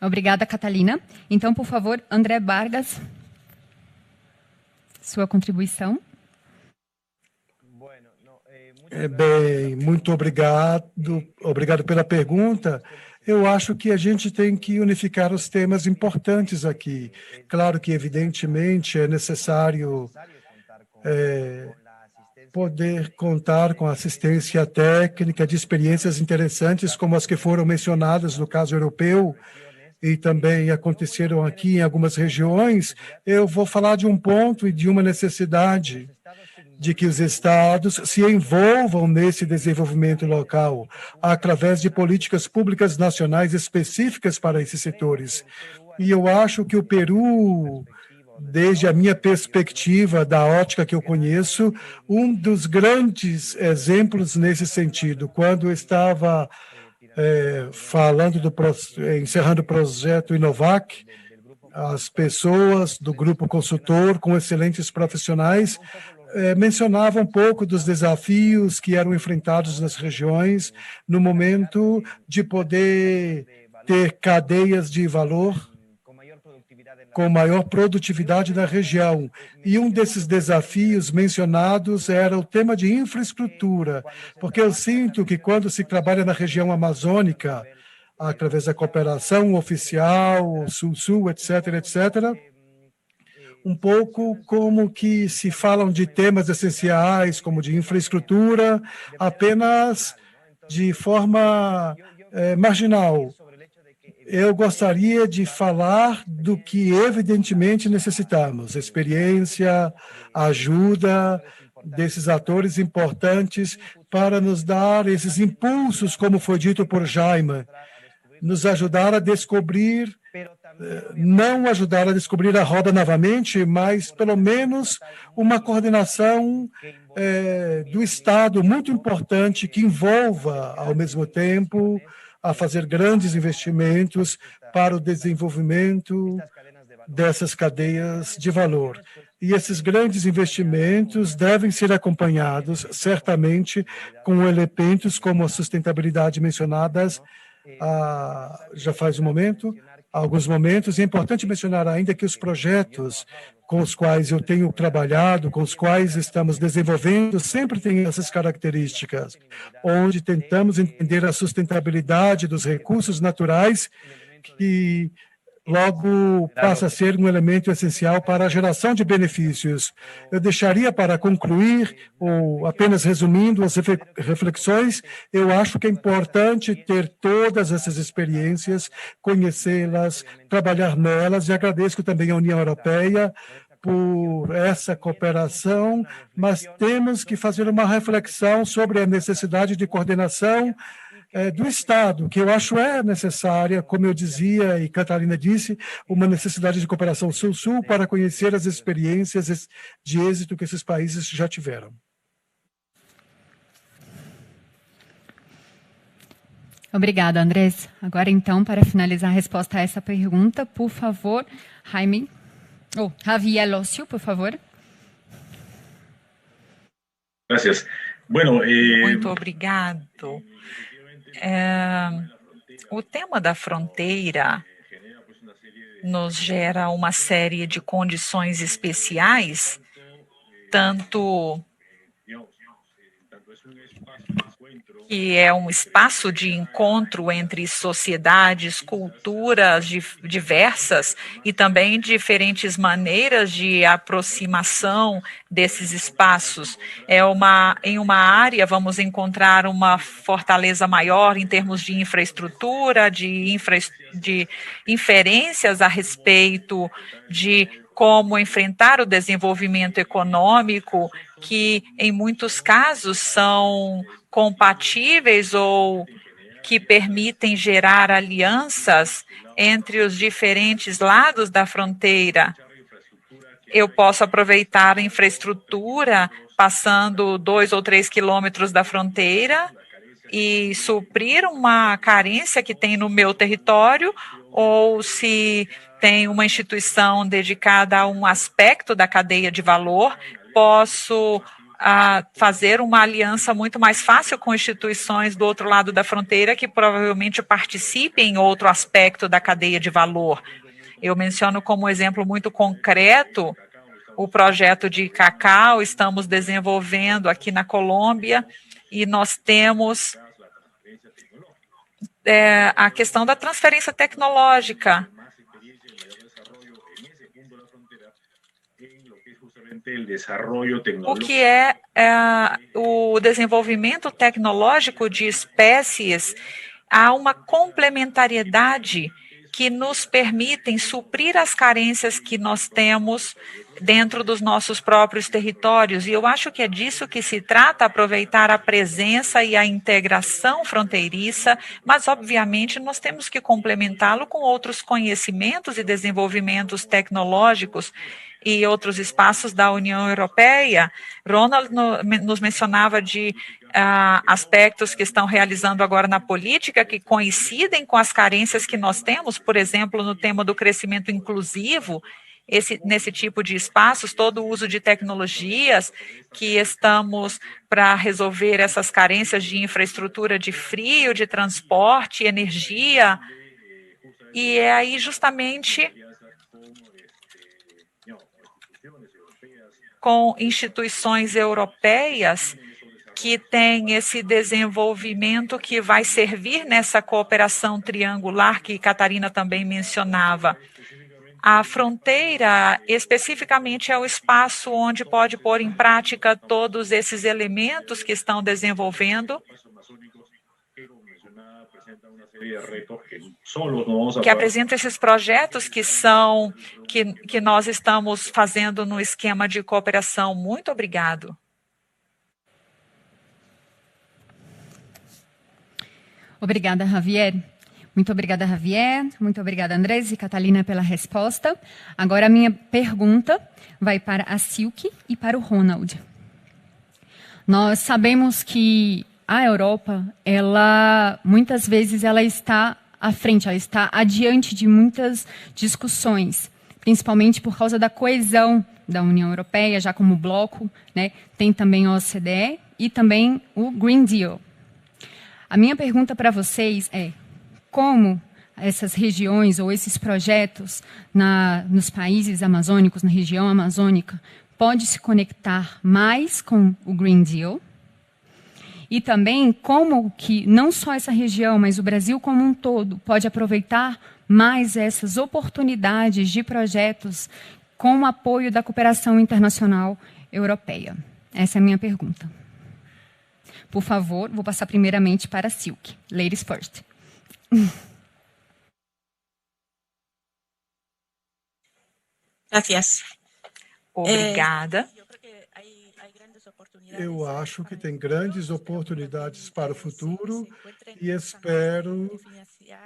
Obrigada, Catalina. Então, por favor, André Vargas, sua contribuição. Bem, muito obrigado. Obrigado pela pergunta. Eu acho que a gente tem que unificar os temas importantes aqui. Claro que, evidentemente, é necessário poder contar com assistência técnica de experiências interessantes como as que foram mencionadas no caso europeu e também aconteceram aqui em algumas regiões. Eu vou falar de um ponto e de uma necessidade de que os estados se envolvam nesse desenvolvimento local através de políticas públicas nacionais específicas para esses setores. E eu acho que o Peru, desde a minha perspectiva, da ótica que eu conheço, um dos grandes exemplos nesse sentido, quando eu estava falando encerrando o projeto Inovac, as pessoas do grupo consultor, com excelentes profissionais, mencionavam um pouco dos desafios que eram enfrentados nas regiões no momento de poder ter cadeias de valor com maior produtividade na região. E um desses desafios mencionados era o tema de infraestrutura, porque eu sinto que quando se trabalha na região amazônica, através da cooperação oficial, Sul-Sul, etc., um pouco como que se falam de temas essenciais, como de infraestrutura, apenas de forma marginal. Eu gostaria de falar do que evidentemente necessitamos: experiência, ajuda desses atores importantes para nos dar esses impulsos, como foi dito por Jaime, nos ajudar a descobrir, não ajudar a descobrir a roda novamente, mas pelo menos uma coordenação do Estado muito importante que envolva, ao mesmo tempo, a fazer grandes investimentos para o desenvolvimento dessas cadeias de valor. E esses grandes investimentos devem ser acompanhados, certamente, com elementos como a sustentabilidade mencionadas já faz alguns momentos. E é importante mencionar ainda que os projetos com os quais eu tenho trabalhado, com os quais estamos desenvolvendo, sempre têm essas características, onde tentamos entender a sustentabilidade dos recursos naturais, que logo passa a ser um elemento essencial para a geração de benefícios. Eu deixaria para concluir, ou apenas resumindo as reflexões, eu acho que é importante ter todas essas experiências, conhecê-las, trabalhar nelas, e agradeço também à União Europeia por essa cooperação, mas temos que fazer uma reflexão sobre a necessidade de coordenação do Estado, que eu acho necessária, como eu dizia e Catarina disse, uma necessidade de cooperação Sul-Sul para conhecer as experiências de êxito que esses países já tiveram. Obrigada, Andrés. Agora, então, para finalizar a resposta a essa pergunta, por favor, Javier Lócio, por favor. Gracias. Bueno, muito obrigado. O tema da fronteira nos gera uma série de condições especiais, tanto que é um espaço de encontro entre sociedades, culturas diversas e também diferentes maneiras de aproximação desses espaços. Em uma área vamos encontrar uma fortaleza maior em termos de infraestrutura, de inferências a respeito de como enfrentar o desenvolvimento econômico, que em muitos casos são compatíveis ou que permitem gerar alianças entre os diferentes lados da fronteira. Eu posso aproveitar a infraestrutura passando 2 ou 3 quilômetros da fronteira e suprir uma carência que tem no meu território, ou se tem uma instituição dedicada a um aspecto da cadeia de valor, posso fazer uma aliança muito mais fácil com instituições do outro lado da fronteira que provavelmente participem em outro aspecto da cadeia de valor. Eu menciono como exemplo muito concreto o projeto de cacau, estamos desenvolvendo aqui na Colômbia, e nós temos a questão da transferência tecnológica. O que é o desenvolvimento tecnológico de espécies, há uma complementariedade que nos permitem suprir as carências que nós temos dentro dos nossos próprios territórios. E eu acho que é disso que se trata, aproveitar a presença e a integração fronteiriça, mas, obviamente, nós temos que complementá-lo com outros conhecimentos e desenvolvimentos tecnológicos e outros espaços da União Europeia. Ronald nos mencionava de aspectos que estão realizando agora na política que coincidem com as carências que nós temos, por exemplo, no tema do crescimento inclusivo, nesse tipo de espaços, todo o uso de tecnologias que estamos para resolver essas carências de infraestrutura de frio, de transporte, energia, e é aí justamente com instituições europeias que tem esse desenvolvimento que vai servir nessa cooperação triangular que Catarina também mencionava. A fronteira, especificamente, é o espaço onde pode pôr em prática todos esses elementos que estão desenvolvendo, que apresentam esses projetos que nós estamos fazendo no esquema de cooperação. Muito obrigado. Obrigada, Javier. Muito obrigada, Javier. Muito obrigada, Andrés e Catalina, pela resposta. Agora, a minha pergunta vai para a Silke e para o Ronald. Nós sabemos que a Europa, muitas vezes, ela está à frente, ela está adiante de muitas discussões, principalmente por causa da coesão da União Europeia, já como bloco, né? Tem também a OCDE e também o Green Deal. A minha pergunta para vocês é: como essas regiões ou esses projetos nos países amazônicos, na região amazônica, pode se conectar mais com o Green Deal? E também como que não só essa região, mas o Brasil como um todo pode aproveitar mais essas oportunidades de projetos com o apoio da cooperação internacional europeia? Essa é a minha pergunta. Por favor, vou passar primeiramente para a Silke. Ladies first. Gracias. Obrigada. Eu acho que tem grandes oportunidades para o futuro e espero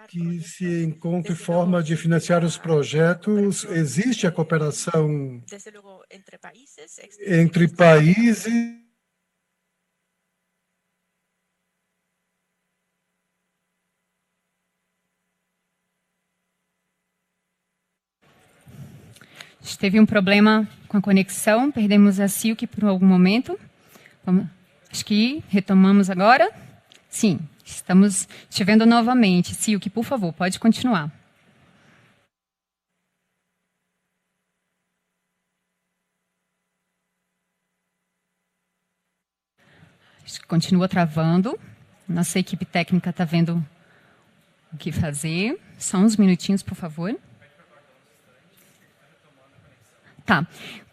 que se encontre forma de financiar os projetos. Existe a cooperação entre países. Teve um problema com a conexão, perdemos a Silke por algum momento. Acho que retomamos agora. Sim, estamos te vendo novamente. Silke, por favor, pode continuar. Continua travando. Nossa equipe técnica está vendo o que fazer. Só uns minutinhos, por favor. Tá.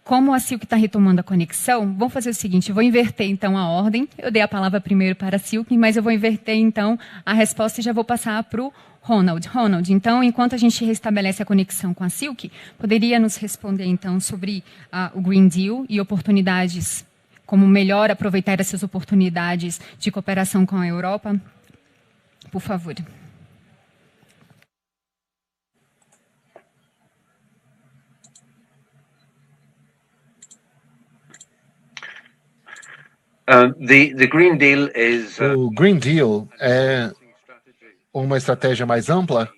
Como a Silke está retomando a conexão, vamos fazer o seguinte, eu vou inverter, então, a ordem. Eu dei a palavra primeiro para a Silke, mas eu vou inverter, então, a resposta e já vou passar para o Ronald. Ronald, então, enquanto a gente restabelece a conexão com a Silke, poderia nos responder, então, sobre o Green Deal e oportunidades, como melhor aproveitar essas oportunidades de cooperação com a Europa? Por favor. The Green Deal is, o Green Deal é uma estratégia mais ampla,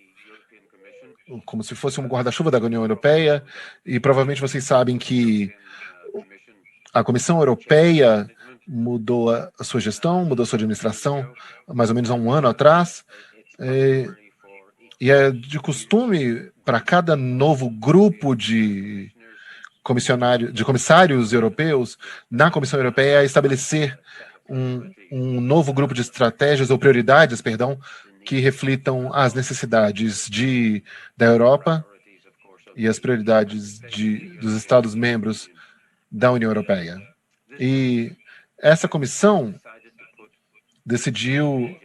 como se fosse um guarda-chuva da União Europeia, e provavelmente vocês sabem que a Comissão Europeia mudou a sua gestão, mudou a sua administração, mais ou menos há um ano atrás, e é de costume para cada novo grupo de comissários europeus na Comissão Europeia estabelecer um novo grupo de estratégias ou prioridades, que reflitam as necessidades da Europa e as prioridades dos Estados-membros da União Europeia. E essa comissão decidiu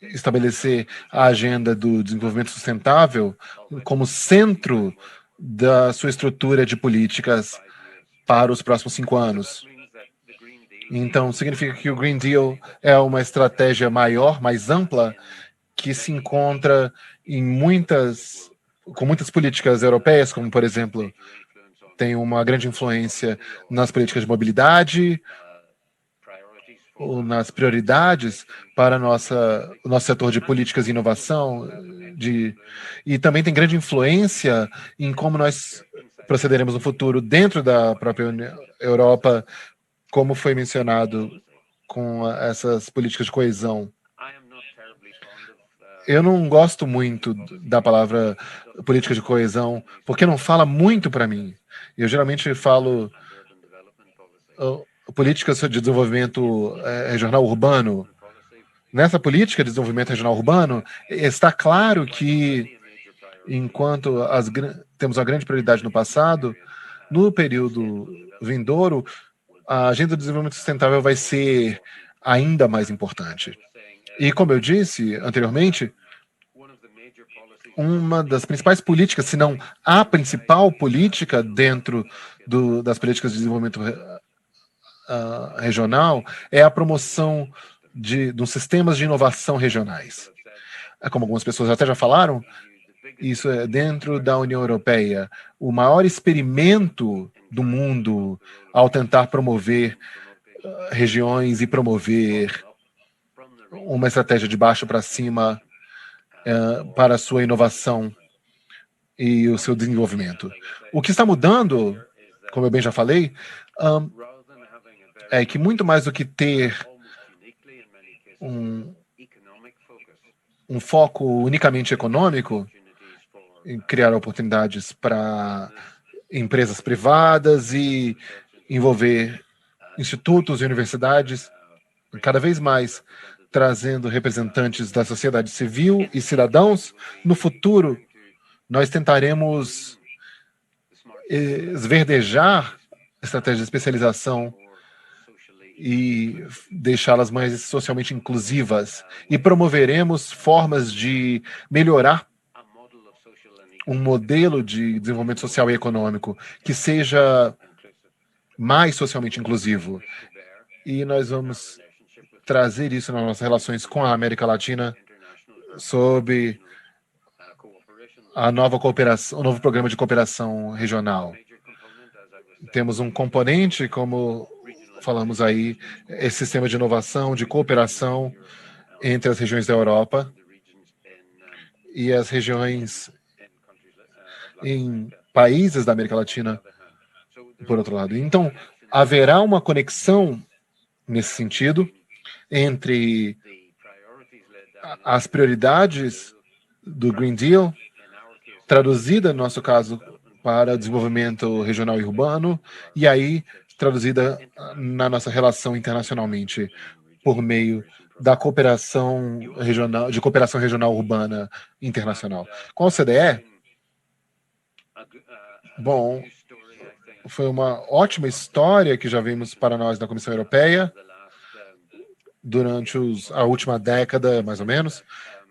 estabelecer a agenda do desenvolvimento sustentável como centro da sua estrutura de políticas para os próximos 5 anos. Então, significa que o Green Deal é uma estratégia maior, mais ampla, que se encontra com muitas políticas europeias, como, por exemplo, tem uma grande influência nas políticas de mobilidade, ou nas prioridades para o nosso setor de políticas de inovação, e também tem grande influência em como nós procederemos no futuro dentro da própria Europa, como foi mencionado com essas políticas de coesão. Eu não gosto muito da palavra política de coesão, porque não fala muito para mim. Eu geralmente falo políticas de desenvolvimento regional urbano. Nessa política de desenvolvimento regional urbano, está claro que, enquanto temos uma grande prioridade no passado, no período vindouro, a agenda do desenvolvimento sustentável vai ser ainda mais importante. E, como eu disse anteriormente, uma das principais políticas, se não a principal política dentro das políticas de desenvolvimento regional, é a promoção de sistemas de inovação regionais. Como algumas pessoas até já falaram, isso é dentro da União Europeia. O maior experimento do mundo ao tentar promover regiões e promover uma estratégia de baixo para cima para a sua inovação e o seu desenvolvimento. O que está mudando, como eu bem já falei, é que muito mais do que ter um foco unicamente econômico, em criar oportunidades para empresas privadas e envolver institutos e universidades, cada vez mais trazendo representantes da sociedade civil e cidadãos. No futuro, nós tentaremos esverdejar estratégias de especialização e deixá-las mais socialmente inclusivas, e promoveremos formas de melhorar um modelo de desenvolvimento social e econômico que seja mais socialmente inclusivo. E nós vamos trazer isso nas nossas relações com a América Latina sob a nova cooperação, o novo programa de cooperação regional. Temos um componente, como falamos aí, esse sistema de inovação, de cooperação entre as regiões da Europa e as regiões em países da América Latina, por outro lado. Então, haverá uma conexão nesse sentido entre as prioridades do Green Deal, traduzida, no nosso caso, para desenvolvimento regional e urbano, e aí traduzida na nossa relação internacionalmente por meio da cooperação regional urbana internacional. Com a OCDE, bom, foi uma ótima história que já vimos para nós na Comissão Europeia durante a última década, mais ou menos,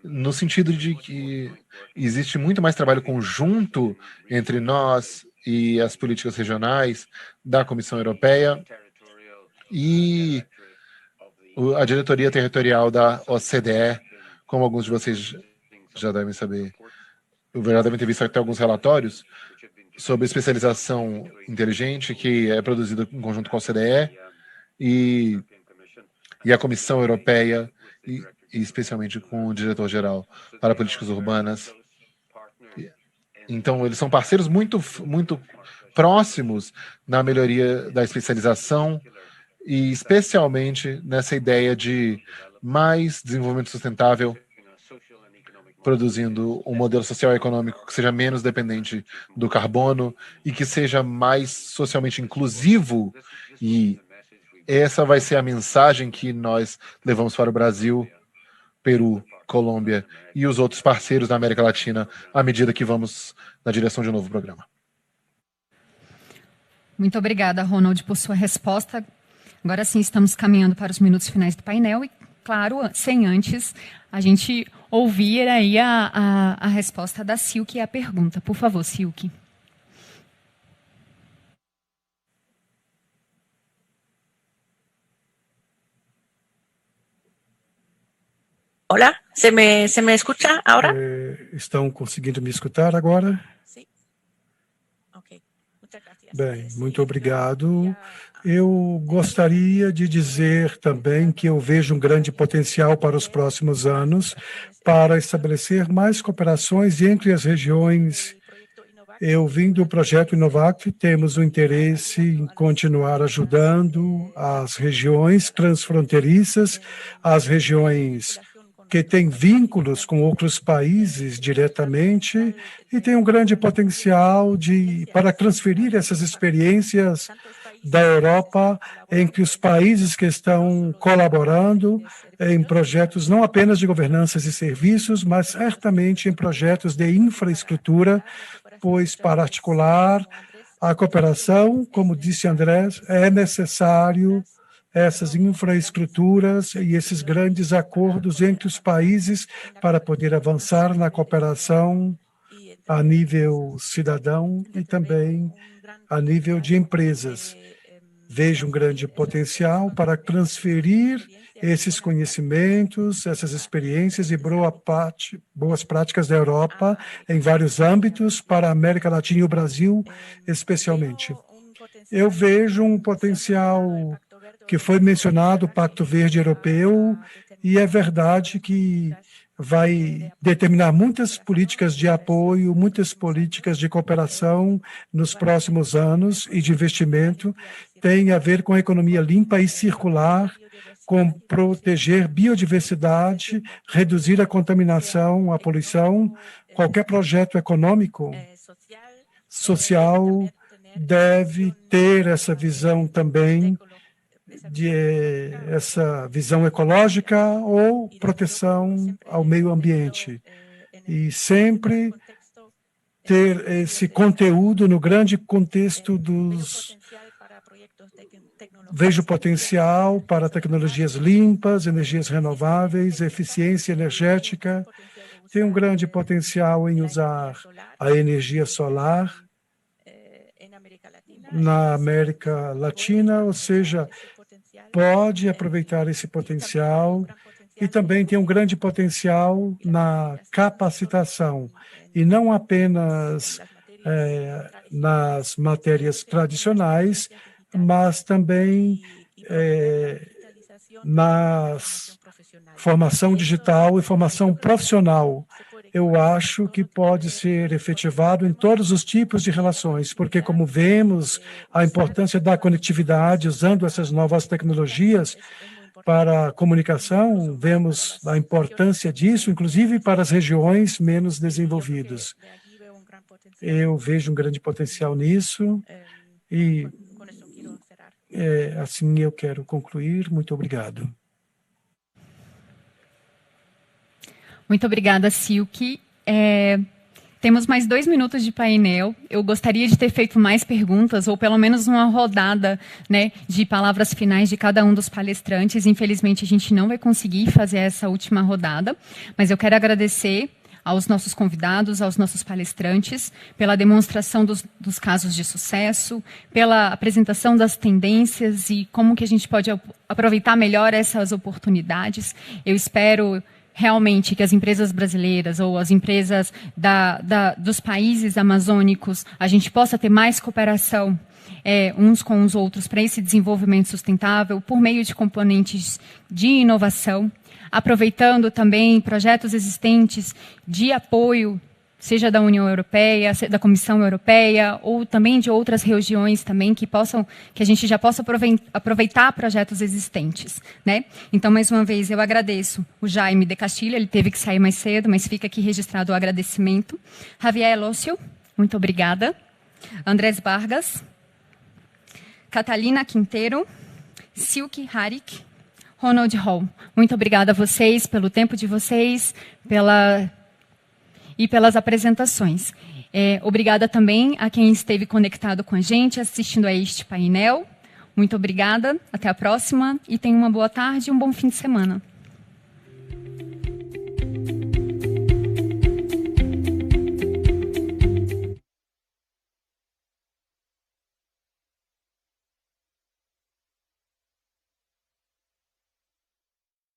no sentido de que existe muito mais trabalho conjunto entre nós e as políticas regionais da Comissão Europeia e a diretoria territorial da OCDE, como alguns de vocês já devem saber, já devem ter visto até alguns relatórios sobre especialização inteligente que é produzido em conjunto com a OCDE e a Comissão Europeia e especialmente com o diretor-geral para políticas urbanas. Então, eles são parceiros muito próximos na melhoria da especialização e especialmente nessa ideia de mais desenvolvimento sustentável, produzindo um modelo social e econômico que seja menos dependente do carbono e que seja mais socialmente inclusivo. E essa vai ser a mensagem que nós levamos para o Brasil, Peru, Colômbia e os outros parceiros da América Latina à medida que vamos na direção de um novo programa. Muito obrigada, Ronald, por sua resposta. Agora sim, estamos caminhando para os minutos finais do painel e, claro, sem antes a gente ouvir aí a resposta da Silke e a pergunta. Por favor, Silke. Hola, ¿se me escucha ahora? Estão conseguindo me escutar agora? Sim. Ok. Bem, muito obrigado. Eu gostaria de dizer também que eu vejo um grande potencial para os próximos anos para estabelecer mais cooperações entre as regiões. Eu vim do projeto Inovact, temos o interesse em continuar ajudando as regiões transfronteiriças, as regiões que têm vínculos com outros países diretamente e tem um grande potencial para transferir essas experiências da Europa entre os países que estão colaborando em projetos não apenas de governanças e serviços, mas certamente em projetos de infraestrutura, pois para articular a cooperação, como disse Andrés, é necessário essas infraestruturas e esses grandes acordos entre os países para poder avançar na cooperação a nível cidadão e também a nível de empresas. Vejo um grande potencial para transferir esses conhecimentos, essas experiências e boas práticas da Europa em vários âmbitos para a América Latina e o Brasil, especialmente. Eu vejo um potencial que foi mencionado, o Pacto Verde Europeu, e é verdade que vai determinar muitas políticas de apoio, muitas políticas de cooperação nos próximos anos e de investimento. Tem a ver com a economia limpa e circular, com proteger biodiversidade, reduzir a contaminação, a poluição. Qualquer projeto econômico, social, deve ter essa visão também, essa visão ecológica ou proteção ao meio ambiente. E sempre ter esse conteúdo no grande contexto dos... Vejo potencial para tecnologias limpas, energias renováveis, eficiência energética. Tem um grande potencial em usar a energia solar na América Latina, ou seja, pode aproveitar esse potencial e também tem um grande potencial na capacitação, e não apenas nas matérias tradicionais, mas também na formação digital e formação profissional. Eu acho que pode ser efetivado em todos os tipos de relações, porque como vemos a importância da conectividade usando essas novas tecnologias, para a comunicação, vemos a importância disso, inclusive para as regiões menos desenvolvidas. Eu vejo um grande potencial nisso e assim eu quero concluir. Muito obrigado. Muito obrigada, Silke. Temos mais 2 minutos de painel. Eu gostaria de ter feito mais perguntas, ou pelo menos uma rodada, né, de palavras finais de cada um dos palestrantes. Infelizmente, a gente não vai conseguir fazer essa última rodada, mas eu quero agradecer aos nossos convidados, aos nossos palestrantes, pela demonstração dos casos de sucesso, pela apresentação das tendências e como que a gente pode aproveitar melhor essas oportunidades. Eu espero realmente que as empresas brasileiras ou as empresas dos países amazônicos, a gente possa ter mais cooperação uns com os outros para esse desenvolvimento sustentável por meio de componentes de inovação, aproveitando também projetos existentes de apoio, seja da União Europeia, da Comissão Europeia, ou também de outras regiões também que a gente já possa aproveitar projetos existentes, né? Então, mais uma vez, eu agradeço o Jaime de Castilho, ele teve que sair mais cedo, mas fica aqui registrado o agradecimento. Javier Lócio, muito obrigada. Andrés Vargas, Catalina Quinteiro, Silke Harik, Ronald Hall. Muito obrigada a vocês pelo tempo de vocês, e pelas apresentações. Obrigada também a quem esteve conectado com a gente, assistindo a este painel. Muito obrigada, até a próxima, e tenha uma boa tarde e um bom fim de semana.